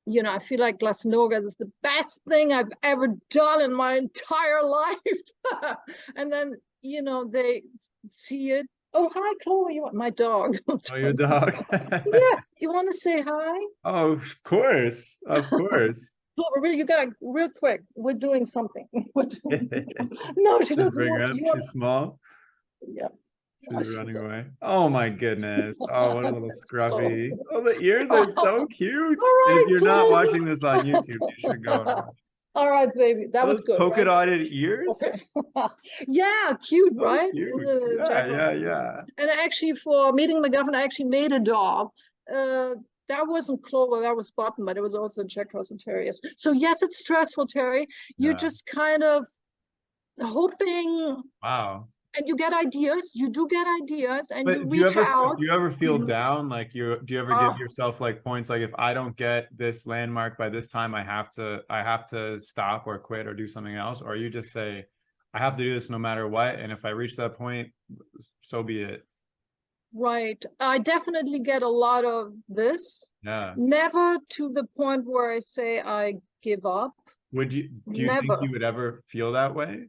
Speaker 2: you know, I feel like Las Nogas is the best thing I've ever done in my entire life. And then, you know, they see it. Oh, hi, Chloe. You want my dog?
Speaker 1: Oh, your dog.
Speaker 2: Yeah, you want to say hi?
Speaker 1: Oh, of course. Of course.
Speaker 2: Really, you gotta real quick. We're doing something. No, she
Speaker 1: Just
Speaker 2: doesn't
Speaker 1: bring her
Speaker 2: want
Speaker 1: up.
Speaker 2: you. Want,
Speaker 1: She's small.
Speaker 2: yeah.
Speaker 1: She's running away. Oh my goodness. Oh, what a little scruffy. Oh, the ears are
Speaker 2: All
Speaker 1: so cute. If
Speaker 2: right,
Speaker 1: you're not
Speaker 2: Chloe.
Speaker 1: watching this on YouTube, you should go and watch.
Speaker 2: All right, baby. That
Speaker 1: Are
Speaker 2: was
Speaker 1: those
Speaker 2: good,
Speaker 1: polka
Speaker 2: right?
Speaker 1: dotted ears?
Speaker 2: Okay. Yeah, cute,
Speaker 1: So
Speaker 2: right?
Speaker 1: cute. Yeah, yeah, yeah.
Speaker 2: And actually, for meeting McGuffin, I actually made a dog. That wasn't Clover, that was Button, but it was also Jack Russell Terriers. So yes, it's stressful, Terry. You're
Speaker 1: Yeah.
Speaker 2: just kind of hoping,
Speaker 1: Wow.
Speaker 2: and you get ideas. You do get ideas, and you
Speaker 1: But
Speaker 2: reach out.
Speaker 1: do you ever feel down? Like do you ever give
Speaker 2: Oh,
Speaker 1: yourself like points like if I don't get this landmark by this time, I have to stop or quit or do something else? Or you just say, I have to do this no matter what, and if I reach that point, so be it.
Speaker 2: right. I definitely get a lot of this.
Speaker 1: Yeah.
Speaker 2: Never to the point where I say I give up.
Speaker 1: Do you think
Speaker 2: Never.
Speaker 1: you would ever feel that way?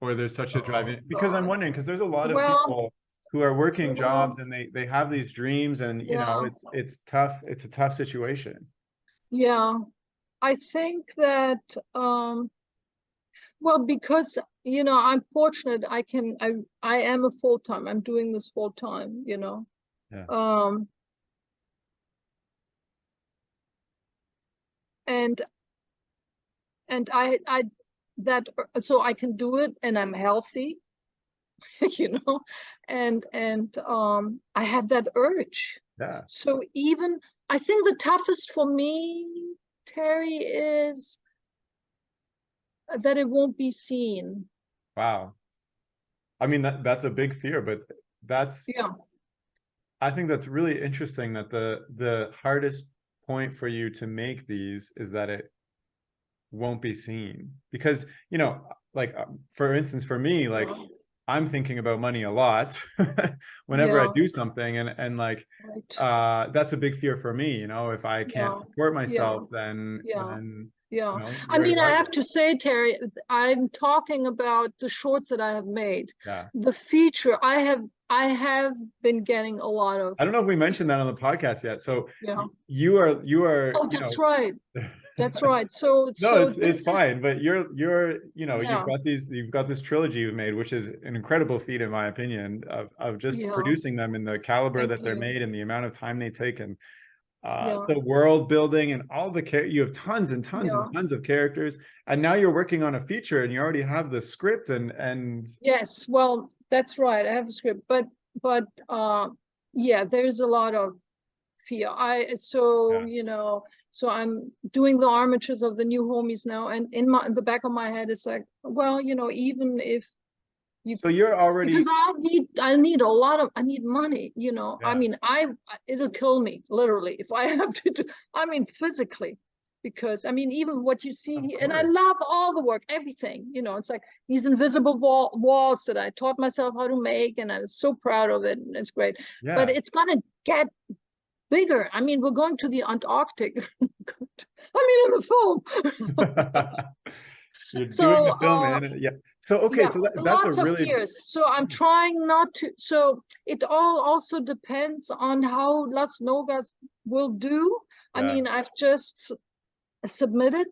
Speaker 1: Or there's such a drive in? Because I'm wondering, because there's a lot of
Speaker 2: Well,
Speaker 1: people who are working
Speaker 2: yeah,
Speaker 1: jobs and they have these dreams and you know,
Speaker 2: yeah,
Speaker 1: it's tough. It's a tough situation.
Speaker 2: yeah. I think that well, because you know, I'm fortunate. I am a full-time. I'm doing this full-time, you know.
Speaker 1: Yeah.
Speaker 2: Um and I that so I can do it and I'm healthy, you know, and I have that urge.
Speaker 1: Yeah.
Speaker 2: So even I think the toughest for me, Terry, is that it won't be seen.
Speaker 1: Wow. I mean that's a big fear, but that's
Speaker 2: Yeah.
Speaker 1: I think that's really interesting that the hardest point for you to make these is that it won't be seen because you know like for instance for me like I'm thinking about money a lot whenever I
Speaker 2: Yeah.
Speaker 1: do something and like
Speaker 2: Right.
Speaker 1: that's a big fear for me, you know, if I can't
Speaker 2: Yeah.
Speaker 1: support
Speaker 2: Yeah.
Speaker 1: myself then
Speaker 2: Yeah.
Speaker 1: you
Speaker 2: Yeah.
Speaker 1: know
Speaker 2: I
Speaker 1: where do
Speaker 2: mean, I
Speaker 1: I
Speaker 2: have
Speaker 1: go?
Speaker 2: to say, Terry, I'm talking about the shorts that I have made.
Speaker 1: Yeah,
Speaker 2: The feature, I have been getting a lot of,
Speaker 1: I don't know if we mentioned that on the podcast yet, so
Speaker 2: yeah.
Speaker 1: you are
Speaker 2: Oh,
Speaker 1: you
Speaker 2: that's
Speaker 1: know
Speaker 2: right. That's right. So
Speaker 1: no,
Speaker 2: so
Speaker 1: it's
Speaker 2: this is,
Speaker 1: fine, but you're you know
Speaker 2: yeah,
Speaker 1: you've got this trilogy you've made, which is an incredible feat in my opinion of just
Speaker 2: yeah.
Speaker 1: producing them in the caliber
Speaker 2: Thank
Speaker 1: that they're
Speaker 2: you.
Speaker 1: made and the amount of time they take and
Speaker 2: Yeah.
Speaker 1: the world building and all the you have tons and tons and
Speaker 2: Yeah.
Speaker 1: tons of characters, and now you're working on a feature and you already have the script and
Speaker 2: Yes. Well, that's right. I have the script, but yeah, there's a lot of fear. So
Speaker 1: yeah.
Speaker 2: you know, so I'm doing the armatures of the new homies now, and in the back of my head is like, well, you know, even if you,
Speaker 1: So you're
Speaker 2: because
Speaker 1: already
Speaker 2: I need money, you know. I
Speaker 1: yeah
Speaker 2: mean, it'll kill me literally if I have to do, I mean, physically, because I mean, even what you
Speaker 1: of
Speaker 2: see, and I
Speaker 1: course
Speaker 2: love all the work, everything, you know. It's like these invisible walls that I taught myself how to make, and I was so proud of it, and it's great. But
Speaker 1: yeah.
Speaker 2: it's gonna get bigger. I mean, we're going to the Antarctic. I mean, in the film.
Speaker 1: You're doing
Speaker 2: So,
Speaker 1: the film and yeah, so okay,
Speaker 2: yeah,
Speaker 1: so that's a
Speaker 2: lots of
Speaker 1: really
Speaker 2: fears. So I'm trying not to. So it all also depends on how Las Nogas will do. I
Speaker 1: yeah
Speaker 2: mean, I've just submitted,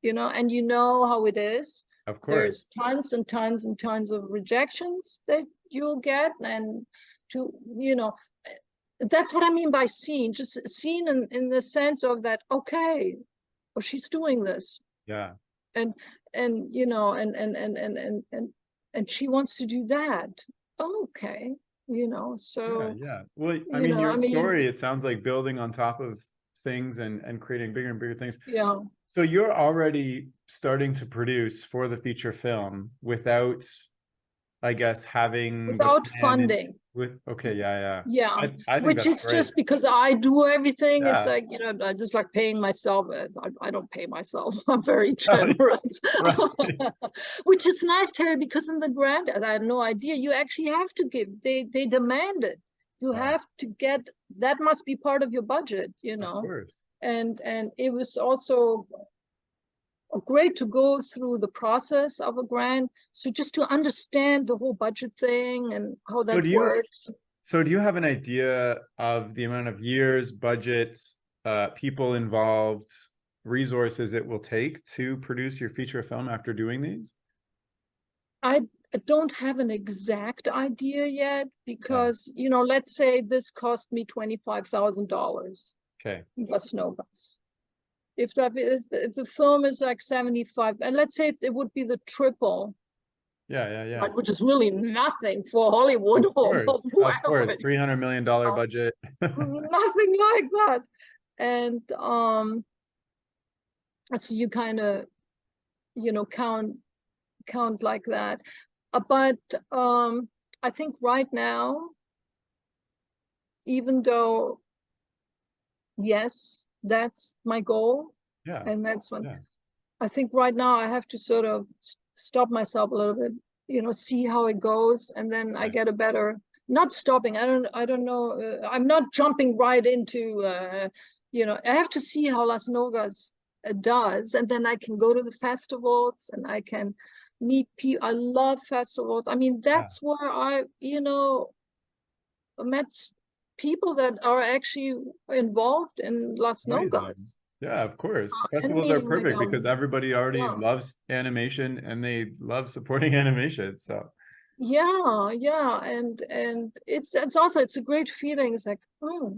Speaker 2: you know, and you know how it is.
Speaker 1: of course
Speaker 2: There's tons and tons and tons of rejections that you'll get, and to, you know, that's what I mean by seen, just seen in the sense of that, okay, well, she's doing this,
Speaker 1: yeah
Speaker 2: and you know, and she wants to do that. Okay, you know,
Speaker 1: yeah
Speaker 2: so
Speaker 1: yeah well I
Speaker 2: you
Speaker 1: mean
Speaker 2: know,
Speaker 1: your
Speaker 2: I mean,
Speaker 1: story it sounds like building on top of things and creating bigger and bigger things.
Speaker 2: yeah,
Speaker 1: So you're already starting to produce for the feature film without, I guess, having the
Speaker 2: without
Speaker 1: plan in
Speaker 2: funding.
Speaker 1: with, okay, yeah, yeah.
Speaker 2: Yeah,
Speaker 1: I think
Speaker 2: which
Speaker 1: that's
Speaker 2: is
Speaker 1: great.
Speaker 2: just because I do everything. It's
Speaker 1: Yeah.
Speaker 2: like, you know, I just like paying myself. I don't pay myself. I'm very
Speaker 1: Oh,
Speaker 2: generous,
Speaker 1: right.
Speaker 2: which is nice, Terry, because in the grant, I had no idea. You actually have to give. They demand it. You
Speaker 1: Right.
Speaker 2: have to get that must be part of your budget, you
Speaker 1: Of
Speaker 2: know.
Speaker 1: course.
Speaker 2: And it was also great to go through the process of a grant, so just to understand the whole budget thing and how
Speaker 1: So
Speaker 2: that works.
Speaker 1: so do you have an idea of the amount of years, budgets, people involved, resources it will take to produce your feature film after doing these?
Speaker 2: I don't have an exact idea yet, because you know, let's say this cost me $25,000,
Speaker 1: Okay.
Speaker 2: Las Nogas. If if the film is like 75, and let's say it would be the triple,
Speaker 1: Yeah.
Speaker 2: right, which is really nothing for Hollywood or
Speaker 1: Of
Speaker 2: whoever,
Speaker 1: course, $300 million budget.
Speaker 2: nothing like that. And so you kind of, you know, count like that. But I think right now, even though, yes, that's my goal,
Speaker 1: Yeah.
Speaker 2: and that's what I think right now I have to sort of stop myself a little bit, you know, see how it goes, and then I get a better, not stopping. I don't know. I'm not jumping right into, you know, I have to see how Las Nogas does, and then I can go to the festivals and I can meet people. I love festivals. I mean, that's where I, you know, met people that are actually involved in Las
Speaker 1: Amazing.
Speaker 2: Nogas.
Speaker 1: Yeah, of course.
Speaker 2: And
Speaker 1: Festivals are
Speaker 2: meeting
Speaker 1: perfect because everybody already
Speaker 2: yeah.
Speaker 1: loves animation and they love supporting animation. So
Speaker 2: Yeah, and it's also, it's a great feeling. It's like, oh,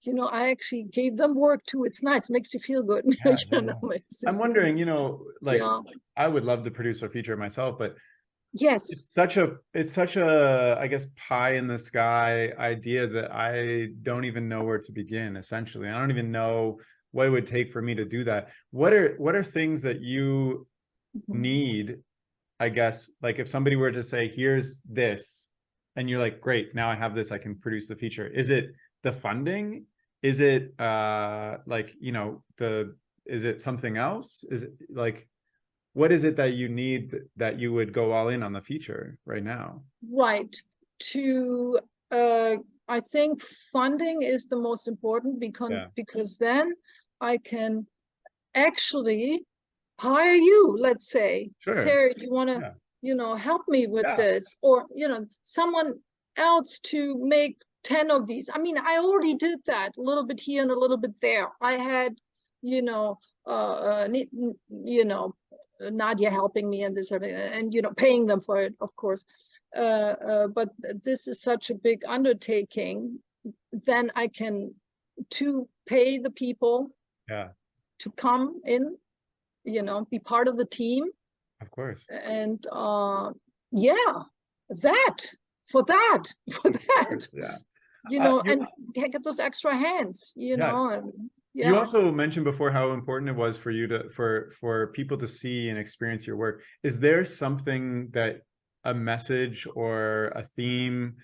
Speaker 2: you know, I actually gave them work too. It's nice, makes you feel good. You know,
Speaker 1: I'm wondering, you know, like
Speaker 2: yeah.
Speaker 1: I would love to produce a feature myself, but
Speaker 2: Yes.
Speaker 1: it's such a, I guess, pie in the sky idea that I don't even know where to begin, essentially. I don't even know what it would take for me to do that. What are things that you need, I guess, like if somebody were to say, here's this, and you're like, great, now I have this, I can produce the feature. Is it the funding? Is it like, you know, is it something else? Is it like, what is it that you need that you would go all in on the feature right now?
Speaker 2: Right. To I think funding is the most important, because then I can actually hire you. Let's say,
Speaker 1: Sure.
Speaker 2: Terry, do you want to, you know, help me with this, or you know, someone else to make 10 of these. I mean, I already did that a little bit here and a little bit there. I had, you know, you know, Nadia helping me and this and you know, paying them for it, of course. But this is such a big undertaking. Then I can to pay the people to come in, you know, be part of the team.
Speaker 1: Of course.
Speaker 2: And yeah, that for that
Speaker 1: Course,
Speaker 2: you know, and get those extra hands, you know. And
Speaker 1: you also mentioned before how important it was for you to for people to see and experience your work. Is there something that a message or a theme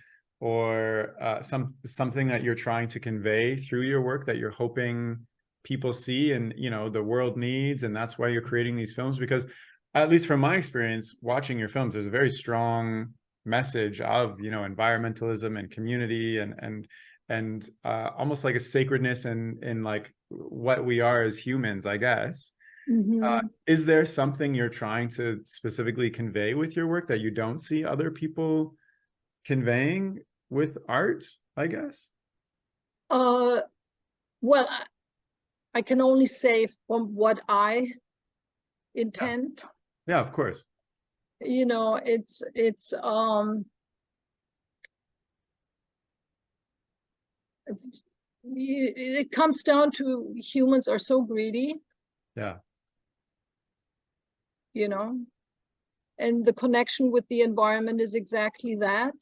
Speaker 1: or something that you're trying to convey through your work that you're hoping people see and, you know, the world needs, and that's why you're creating these films? Because at least from my experience watching your films, there's a very strong message of, you know, environmentalism and community and almost like a sacredness in like what we are as humans, I guess. Is there something you're trying to specifically convey with your work that you don't see other people conveying with art, I guess?
Speaker 2: Well, I can only say from what I intend.
Speaker 1: Yeah, of course.
Speaker 2: You know, it comes down to humans are so greedy.
Speaker 1: Yeah.
Speaker 2: You know, and the connection with the environment is exactly that.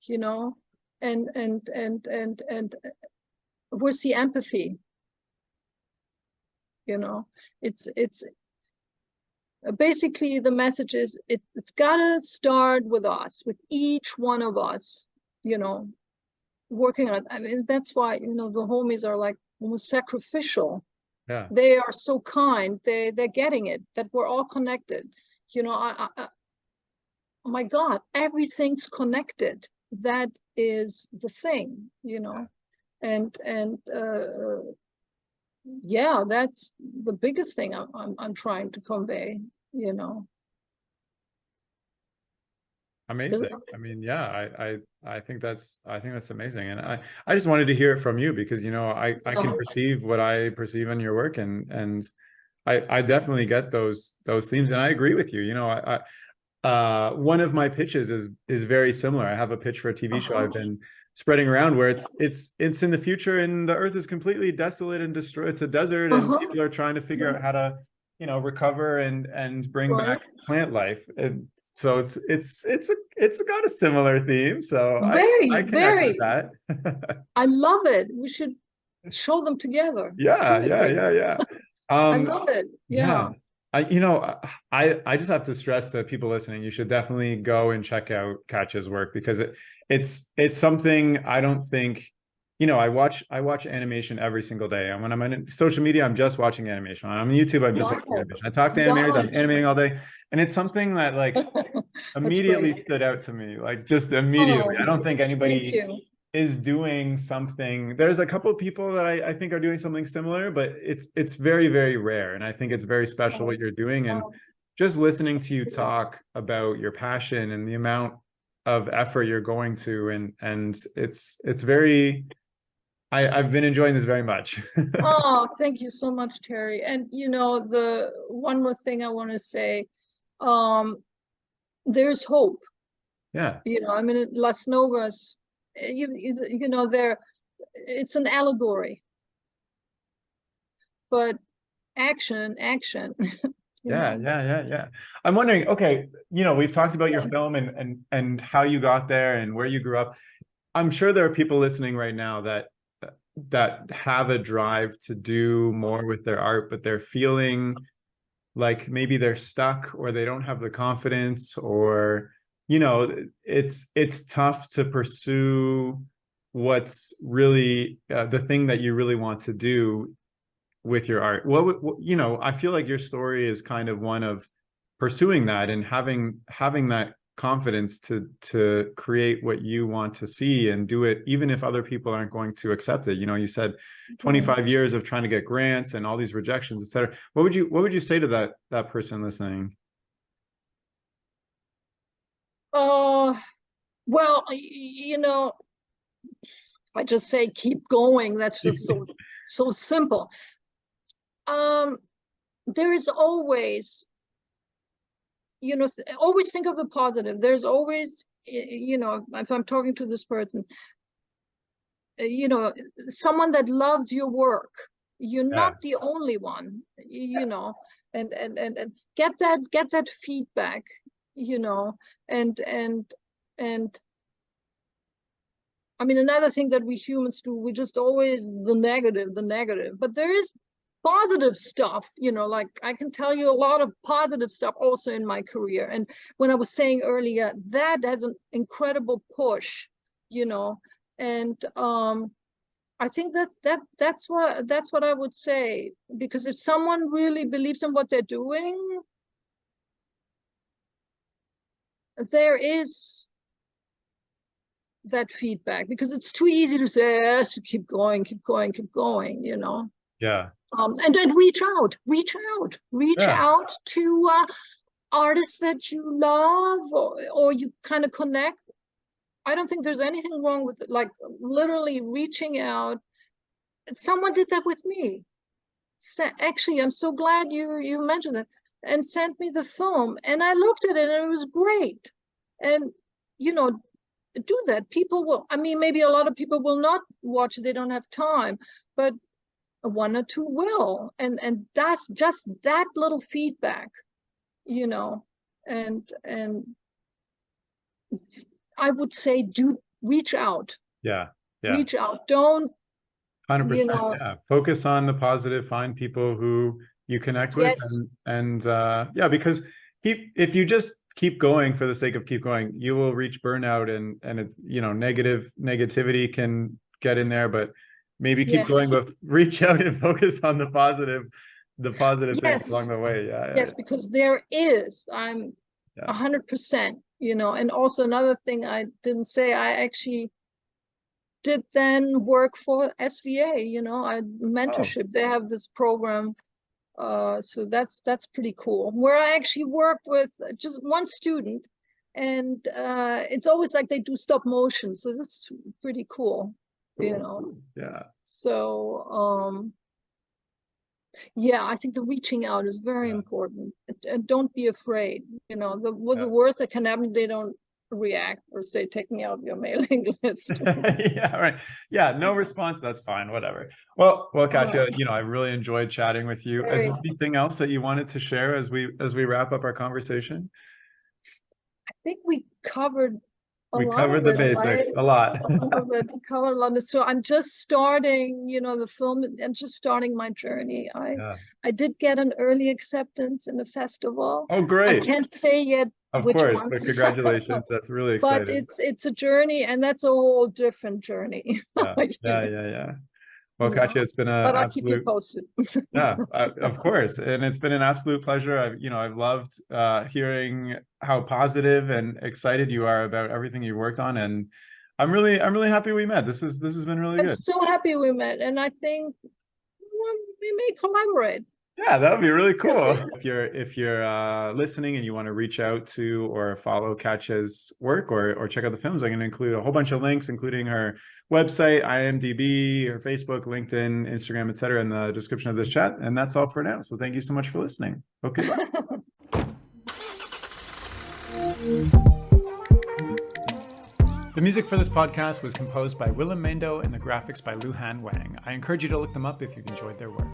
Speaker 2: You know, and where's the empathy? You know, it's basically the message is it's gotta start with us, with each one of us, you know, working on it. I mean, that's why, you know, the homies are like almost sacrificial.
Speaker 1: Yeah.
Speaker 2: They are so kind. They're getting it, that we're all connected. You know, oh my God, everything's connected. that is the thing, you know. And yeah, that's the biggest thing I'm trying to convey, you know.
Speaker 1: Amazing. I mean, yeah, I think that's amazing. And I just wanted to hear it from you because, you know, I can perceive what I perceive in your work, and I definitely get those themes, and I agree with you. You know, one of my pitches is very similar. I have a pitch for a TV show I've been spreading around where it's in the future and the earth is completely desolate and destroyed. It's a desert, and people are trying to figure out how to, you know, recover and bring back plant life. And so it's got a similar theme. So I connect with that.
Speaker 2: I love it. We should show them together.
Speaker 1: Yeah,
Speaker 2: Seriously.
Speaker 1: yeah.
Speaker 2: I love it.
Speaker 1: Yeah. I just have to stress to people listening, you should definitely go and check out Katya's work, because it's something I don't think, you know, I watch animation every single day. And when I'm on social media, I'm just watching animation. On YouTube, I'm just watching animation. I talk to animators, I'm animating all day. And it's something that like immediately stood out to me, like just immediately. I don't think anybody is doing something. There's a couple of people that I think are doing something similar, but it's very, very rare. And I think it's very special what you're doing. And just listening to you talk about your passion and the amount of effort you're going to, and it's very, I've been enjoying this very much.
Speaker 2: Oh, thank you so much, Terry. And you know, the one more thing I want to say, there's hope.
Speaker 1: Yeah.
Speaker 2: You know, I mean, Las Nogas, you know, it's an allegory, but action.
Speaker 1: Yeah. I'm wondering, okay, you know, we've talked about your film and how you got there and where you grew up. I'm sure there are people listening right now that have a drive to do more with their art, but they're feeling like maybe they're stuck, or they don't have the confidence, or, you know, it's tough to pursue what's really the thing that you really want to do with your art. What, you know, I feel like your story is kind of one of pursuing that and having that confidence to create what you want to see and do it, even if other people aren't going to accept it. You know, you said 25 years of trying to get grants and all these rejections, etc. What would you say to that person listening?
Speaker 2: Well, you know, I just say keep going. That's just so simple. There is always, you know, always think of the positive. There's always, you know, if I'm talking to this person, you know, someone that loves your work. You're not the only one, you know, and get that feedback, you know, and I mean, another thing that we humans do, we just always the negative, but there is positive stuff, you know, like I can tell you a lot of positive stuff also in my career. And when I was saying earlier, that has an incredible push, you know, and I think that's what I would say, because if someone really believes in what they're doing, there is that feedback, because it's too easy to say, yes, keep going, you know. And reach out to artists that you love, or you kind of connect. I don't think there's anything wrong with it, like literally reaching out. Someone did that with me. Actually, I'm so glad you mentioned it, and sent me the film, and I looked at it and it was great. And you know, do that. People will, I mean, maybe a lot of people will not watch it, they don't have time, but one or two will, and that's just that little feedback, you know. And I would say reach out. Reach out. Don't
Speaker 1: 100%.
Speaker 2: you know,
Speaker 1: Focus on the positive, find people who you connect with. And because if you just keep going for the sake of keep going, you will reach burnout, and it, you know, negativity can get in there, but maybe keep going, but reach out and focus on the positive things along the way.
Speaker 2: Because there is, I'm 100% And also another thing I didn't say, I actually did then work for SVA, I
Speaker 1: Oh,
Speaker 2: mentorship. They have this program. So that's pretty cool. Where I actually work with just one student, and it's always like they do stop motion. So that's pretty cool,
Speaker 1: cool. Yeah.
Speaker 2: So yeah, I think the reaching out is very
Speaker 1: Yeah.
Speaker 2: important. And don't be afraid. The
Speaker 1: Yeah.
Speaker 2: worst that can happen, they don't react or say, take me out of your mailing list.
Speaker 1: Yeah, right. Yeah, no response. That's fine. Whatever. Well,
Speaker 2: All
Speaker 1: Katya,
Speaker 2: right.
Speaker 1: I really enjoyed chatting with you. Is
Speaker 2: Very.
Speaker 1: there anything else that you wanted to share as we wrap up our conversation?
Speaker 2: I think we covered a
Speaker 1: We
Speaker 2: lot
Speaker 1: covered
Speaker 2: of
Speaker 1: the
Speaker 2: it, right?
Speaker 1: basics a lot.
Speaker 2: A lot of it, covered a lot of. So I'm just starting, the film. I'm just starting my journey. I
Speaker 1: Yeah.
Speaker 2: I did get an early acceptance in the festival.
Speaker 1: Oh,
Speaker 2: I
Speaker 1: great.
Speaker 2: can't say yet
Speaker 1: Of
Speaker 2: which
Speaker 1: course.
Speaker 2: one,
Speaker 1: But congratulations. That's really
Speaker 2: but
Speaker 1: exciting.
Speaker 2: it's a journey, and that's a whole different journey.
Speaker 1: Yeah.
Speaker 2: you
Speaker 1: Yeah.
Speaker 2: know,
Speaker 1: Yeah. Yeah. Well,
Speaker 2: you know.
Speaker 1: Katya, it's been an
Speaker 2: But I'll keep you
Speaker 1: absolute
Speaker 2: posted.
Speaker 1: yeah, of course, and it's been an absolute pleasure. I've loved hearing how positive and excited you are about everything you worked on, and I'm really happy we met. This has been really
Speaker 2: I'm
Speaker 1: good.
Speaker 2: so happy we met, and I think we may collaborate.
Speaker 1: Yeah, that would be really
Speaker 2: We'll
Speaker 1: cool.
Speaker 2: see.
Speaker 1: If you're listening and you want to reach out to or follow Katya's work or check out the films, I'm going to include a whole bunch of links, including her website, IMDb, her Facebook, LinkedIn, Instagram, etc., in the description of this chat. And that's all for now. So thank you so much for listening. Okay, bye. The music for this podcast was composed by Willem Mendo and the graphics by Luhan Wang. I encourage you to look them up if you've enjoyed their work.